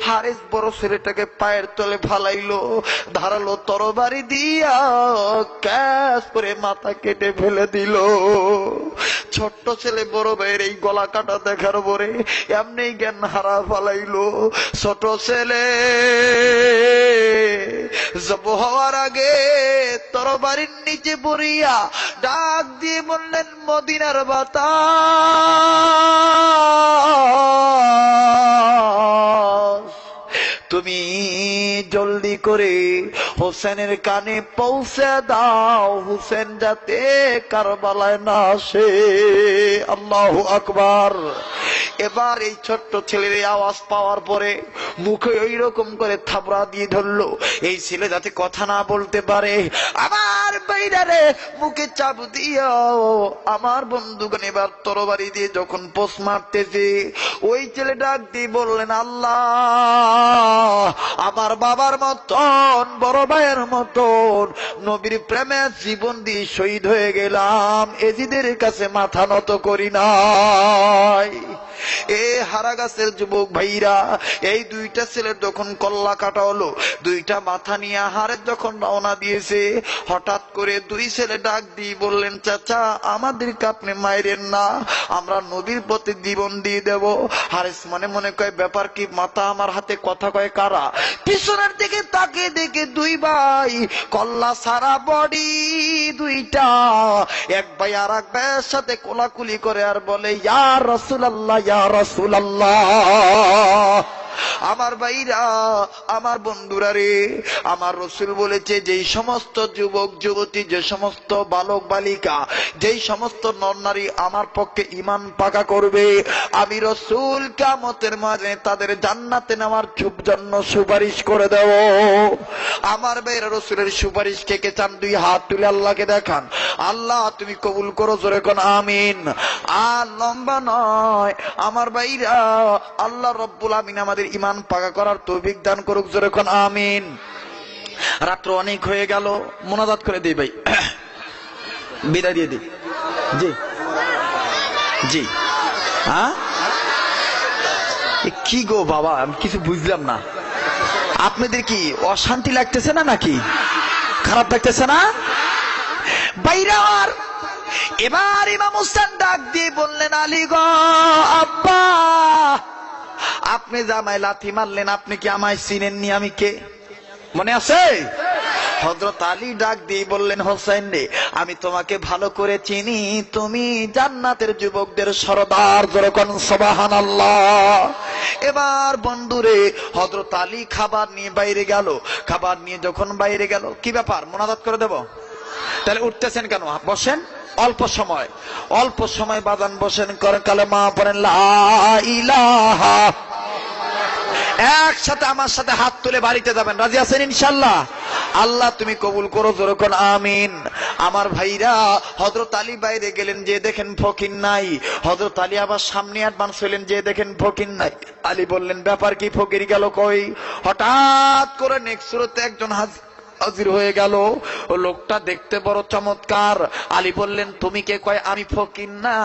হারেস বড় ছেলেটাকে পায়ের তলে ফালাইলো, ধারালো তরবারি দিয়া ক্যাশ করে মাথা কেটে ফেলে দিল। ছোট্ট ছেলে বড় ভাইয়ের এই গলা কাটা দেখার পরে এমনি জ্ঞান হারা ফেলাইলো। ছোট ছেলে জব হওয়ার আগে তরবারির নিচে পড়িয়া ডাক দিয়ে বললেন, মদিনার বাতাস, তুমি জলদি করে হোসেনের কানে পৌঁছে দাও, হোসেন যাতে কারবালায় না আসে। আল্লাহু আকবার। এবার এই ছোট্ট ছেলের আওয়াজ পাওয়ার পরে মুখে ওই রকম করে থাবড়া দিয়ে ধরলো, এই ছেলে যাতে কথা না বলতে পারে। আমার বাইরে মুখে চাপ দিও। আমার বন্ধুগণ এবার তরবারি দিয়ে যখন পোষ মারতেছে, ওই ছেলে ডাক দিয়ে বললেন, আল্লাহ, আমার বাবার মতন, বড় ভাইয়ের মতন নবীর প্রেমে জীবন দিয়ে শহীদ হয়ে গেলাম, এজিদের কাছে মাথা নত করি নাই। এ হারা গাছের যুবক ভাইরা, এই দুইটা ছেলের যখন কল্লা কাটা হলো, দুইটা মাথা নিয়ে হারের যখন রওনা দিয়েছে, হঠাৎ করে দুই ছেলে ডাক দিয়ে বললেন, চাচা, আমাদেরকে আপনি মাইরেন না, আমরা নবীর প্রতি জীবন দিয়ে দেব। হারেস মনে মনে কয়, ব্যাপার কি, মাথা আমার হাতে, কথা কয় কারা? পিছনের দিকে তাকে দেখে দুই ভাই কল্লা সারা বডি দুইটা, এক ভাই আর এক ভাইয়ের সাথে কোলাকুলি করে আর বলে, ইয়া রাসূলুল্লাহ, ইয়া রাসূলুল্লাহ। আমার ভাইরা, আমার বন্ধুরা রে, আমার রসুল বলেছে, যেই সমস্ত যুবক যুবতী, যে সমস্ত বালক বালিকা, যেই সমস্ত নর নারী আমার পক্ষে ঈমান পাকা করবে, আমি রসুল কিয়ামতের মাঝে তাদের জান্নাতে নেওয়ার জন্য সুপারিশ করে দেব। আমার ভাইরা, রসুলের সুপারিশ কে কে চান? দুই হাত তুলে আল্লাহকে দেখান। আল্লাহ তুমি কবুল করো, জোরে কোন আমিন। আর লম্বা নয় আমার ভাইরা, আল্লাহ রব্বুল আমিন আমাদের ঈমান পাকা করার তৌফিক দান করুক, জোরে কোন আমিন। রাত্র অনেক হয়ে গেল, মোনাজাত করে দিই ভাই, বিদায় দিয়ে দিই। জি জি, হ্যাঁ, কি গো বাবা, আমি কিছু বুঝলাম না। আপনাদের কি অশান্তি লাগতেছে না, নাকি খারাপ লাগতেছে না বাইরার? এবার ইমাম হোসেন ডাক দিয়ে বললেন, আলী গো, আব্বা, আপনি জামায় লাথি মারলেন, আপনি কি আমায় চিনেননি? আমি কে মনে আছে? হযরত আলী ডাক দিয়ে বললেন, হোসেন রে, আমি তোমাকে ভালো করে চিনি, তুমি জান্নাতের যুবকদের সরদার, যেরকম সুবহানাল্লাহ। এবার বন্ধুরে, হযরত আলী খাবার নিয়ে বাইরে গেল। খাবার নিয়ে যখন বাইরে গেল, কি ব্যাপার, মোনাজাত করে দেব? তাহলে উঠতেছেন কেন? বসেন, অল্প সময়, অল্প সময় বাজান বসেন, করেন কালেমা পড়েন, লা ইলাহা। একসাথে আমার সাথে হাত তুলে বাড়িতে যাবেন, রাজি আছেন ইনশাআল্লাহ? আল্লাহ তুমি কবুল করো, জোরে কোন আমিন। আমার ভাইরা, হযরত আলী বাইরে গেলেন, যে দেখেন ফকির নাই। হযরত আলী আবার সামনে অ্যাডভান্স হলেন, যে দেখেন ফকির নাই। আলী বললেন, ব্যাপার কি, ফকির গেল কই? হঠাৎ করে নেক্সট সুরতে একজন হাজির হয়ে গেল। ও লোকটা দেখতে বড় চমৎকার। আলী বললেন, তুমি কে? কয়, আমি ফকির না,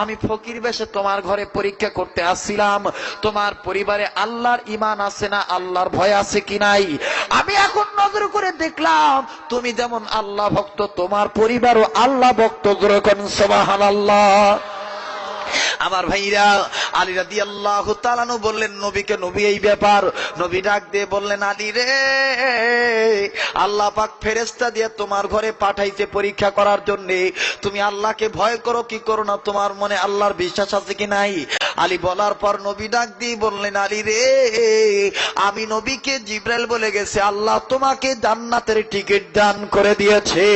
আমি ফকির বেশে তোমার ঘরে পরীক্ষা করতে আসছিলাম, তোমার পরিবারে আল্লাহর ঈমান আছে না, আল্লাহর ভয় আছে কি নাই। আমি এখন নজর করে দেখলাম, তুমি যেমন আল্লাহ ভক্ত, তোমার পরিবারও আল্লাহ ভক্ত, যেরকম সুবহানাল্লাহ। আমার ভাইরা, আলী রাদিয়াল্লাহু তাআলা আনহু বললেন, নবীকে, নবী এই ব্যাপার। নবী ডাক দিয়ে বললেন, আলী রে, আল্লাহ পাক ফেরেশতা দিয়ে তোমার ঘরে পাঠাইছে পরীক্ষা করার জন্য, তুমি আল্লাহকে ভয় করো কি করো না, তোমার মনে আল্লাহর বিশ্বাস আছে কি নাই? আলী বলার পর নবী ডাক দিয়ে বললেন, আলী রে, আমি নবীকে জিবরাইল বলে গেছে, আল্লাহ তোমাকে জান্নাতের টিকিট দান করে দিয়েছে।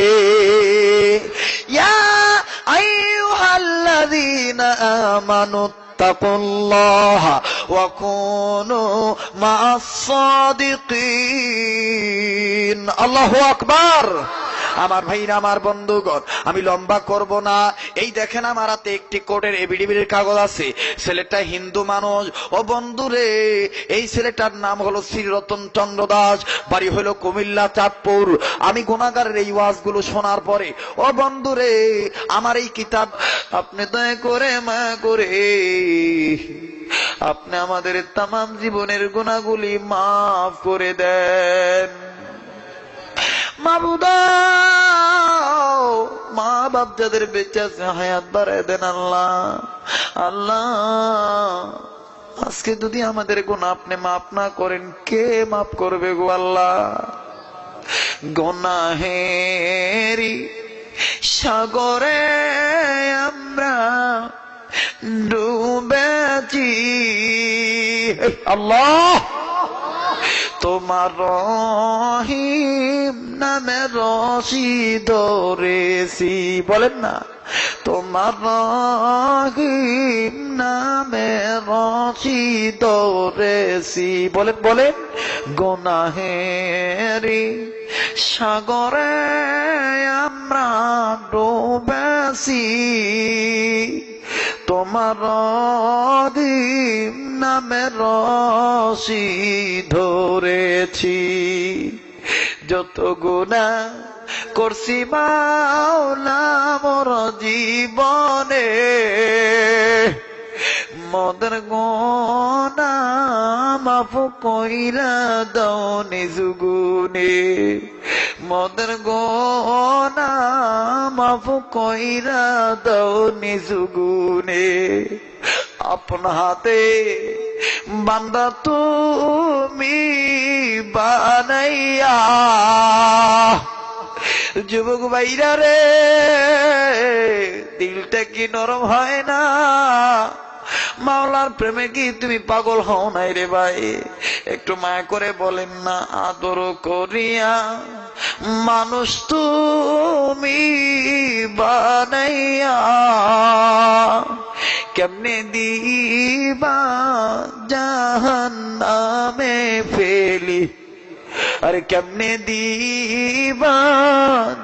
ইয়া আইয়ুহাল্লাযীনা আমানু তাকুল্লাহা ওয়া কুনু মা'আস সাদিকিন। আল্লাহু আকবার। আমার ভাইরা, আমার বন্ধুগণ, আমি লম্বা করব না। এই দেখেন আমার হাতে একটি কোর্টের এফিডেভিটের কাগজ আছে। ছেলেটা হিন্দু মানুষ। ও বন্ধুরে, এই ছেলেটার নাম হলো শ্রী রতন চন্দ্র দাস, বাড়ি হলো কুমিল্লা চাঁদপুর। আমি গুনাহগারের এই ওয়াজগুলো শোনার পরে, ও বন্ধুরে, আমার এই কিতাব আপনি দয়া করে মায়া করে আপনি আমাদের তামাম জীবনের গুনাহগুলি মাফ করে দেন। মাবুদা, মা বাবা বাপ যাদের বেঁচে আছে হায়াত বাড়ায় দেন আল্লাহ। আল্লাহ আজকে যদি আমাদের গুনাহ আপনি মাফ না করেন, কে মাফ করবে গো আল্লাহ? গুনাহেরি সাগরে আমরা ডুবেছি আল্লাহ, তোমার রহিম নামে রশি ধরেছি, বলেন না, তোমার রহিম নামে রশি ধরেছি, বলেন বলেন। গুনাহেরি সাগরে আমরা ডুবেছি, তোমার রহিম নামে রশি ধরেছি। যত গুনাহ করছি মাওলা মোর জীবনে, মদের গুনাহ মাফ কইরা দাও নিজ গুণে, মদের গুনাহ মাফ কইরা দাও নিজ গুণে। আপন হাতে বান্দা তুমি বানাইয়া, যুবক ভাইরা রে দিলটা কি নরম হয় না? মাওলার প্রেমে কি তুমি পাগল হও নাই রে ভাই? একটু মায়া করে বলেন না, আদর করিয়া মানুষ তুমি বানাইয়া কেমনে দিবা জাহান্নামে ফেলি, আরে কেমনে দিবা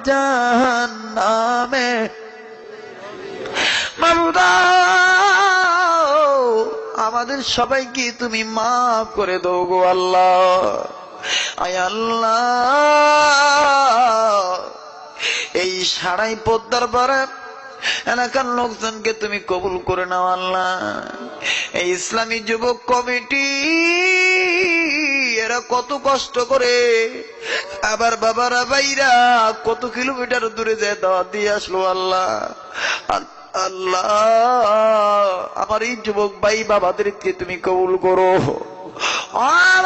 জাহান্নামে। মাবুদা আমাদের সবাইকে তুমি মাফ করে দাও গো আল্লাহ। আয় আল্লাহ এই সারাই পদ্মার পারে এলাকার লোকজনকে তুমি কবুল করে নাও আল্লাহ। এই ইসলামী যুবক কমিটি এরা কত কষ্ট করে, আবার বাবারা ভাইরা কত কিলোমিটার দূরে যায় দাওয়াত দিয়ে আসলো আল্লাহ। আল্লাহ আমার এই যুবক ভাই বাবাদেরকে তুমি কবুল করো।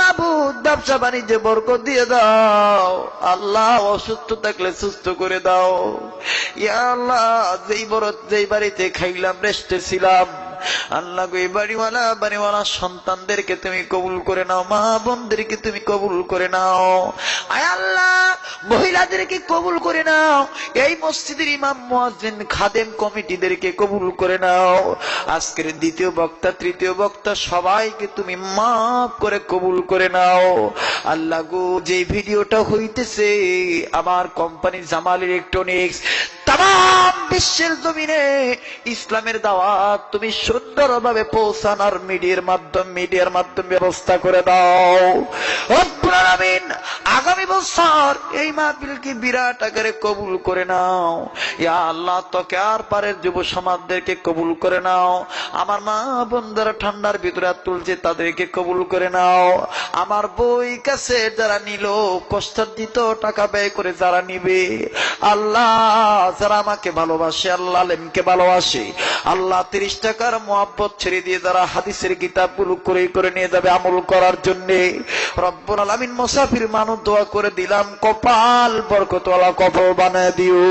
বাবু ব্যবসা বাণিজ্যে বরকত দিয়ে দাও আল্লাহ, অসুস্থ থাকলে সুস্থ করে দাও ইয়া আল্লাহ। যেই বাড়িতে খাইলাম রেস্টে ছিলাম আল্লাহ, এই বাড়িওয়ালা সন্তানদেরকে তুমি কবুল করে নাও, মা বোনদেরকে তুমি কবুল করে নাও। আয় আল্লাহ মহিলাদেরকে কবুল করে নাও, এই মসজিদের ইমাম মুয়াজ্জিন খাদেম কমিটিদেরকে কবুল করে নাও। আজকের দ্বিতীয় বক্তা তৃতীয় বক্তা সবাইকে তুমি মাফ করে কবুল করে নাও আল্লাহ গো। যে ভিডিওটা হইতেছে আমার কোম্পানি জামাল ইলেকট্রনিক্স, তাম বিশ্বের জমিনে ইসলামের দাওয়াত তুমি সুন্দরভাবে পৌঁছানোর মিডিয়ার মাধ্যমে ব্যবস্থা করে দাও রব্বুল আলামিন। আগামী বছর এই মাহফিলকে বিরাট আকারে কবুল করে নাও ইয়া আল্লাহ। তোকে আর পারের যুব সমাজদেরকে কবুল করে নাও। আমার মা বোনদের ঠান্ডার ভিতরে তুলছে তাদেরকে কবুল করে নাও। আমার বই কাছে যারা নিল কষ্টার্জিত টাকা ব্যয় করে যারা নিবে আল্লাহ, যারা আমাকে ভালোবাসে আল্লাহ, আলেমকে ভালোবাসে আল্লাহ, 30 টাকার মোহাব্বত ছেড়ে দিয়ে যারা হাদিসের কিতাবগুলো করে নিয়ে যাবে আমল করার জন্য রব্বুল আলামিন মুসাফির মানুষ দোয়া করে দিলাম, কপাল বরকতওয়ালা কপাল বানায় দিও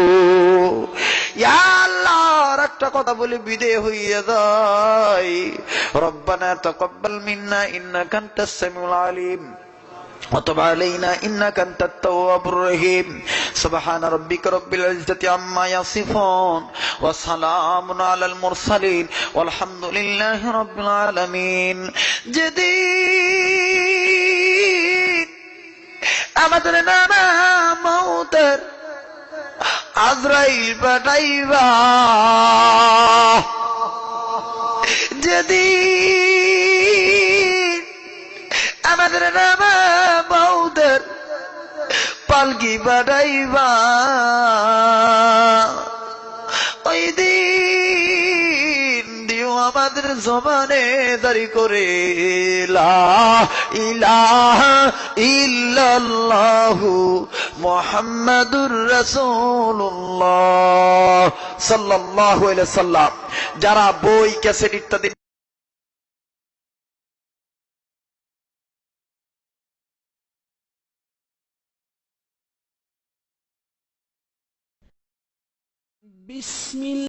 ইয়া আল্লাহ। আর একটা কথা বলে বিদায় হইয়া যায়, রব্বানা তাকাব্বাল মিন্না ইন্নাকা আনতাস সামিউল আলিম وتب علينا إنك أنت التواب الرحيم سبحان ربك رب العزة عما يصفون وسلام على المرسلين والحمد لله رب العالمين جديد আমাদের নানা মৌতের আজরাইল পাঠাইবা যেদিন আমাদের নানা মৌতের পালকি পাঠাইবা ওই দিন দিও আমার আমাদের জবানে দাঁড়ি করে লা ইলাহা ইল্লাল্লাহু মুহাম্মাদুর রাসূলুল্লাহ সাল্লাল্লাহু আলাইহি সাল্লাম। যারা বই ক্যাসেট ইত্যাদি বিসমিল্লাহ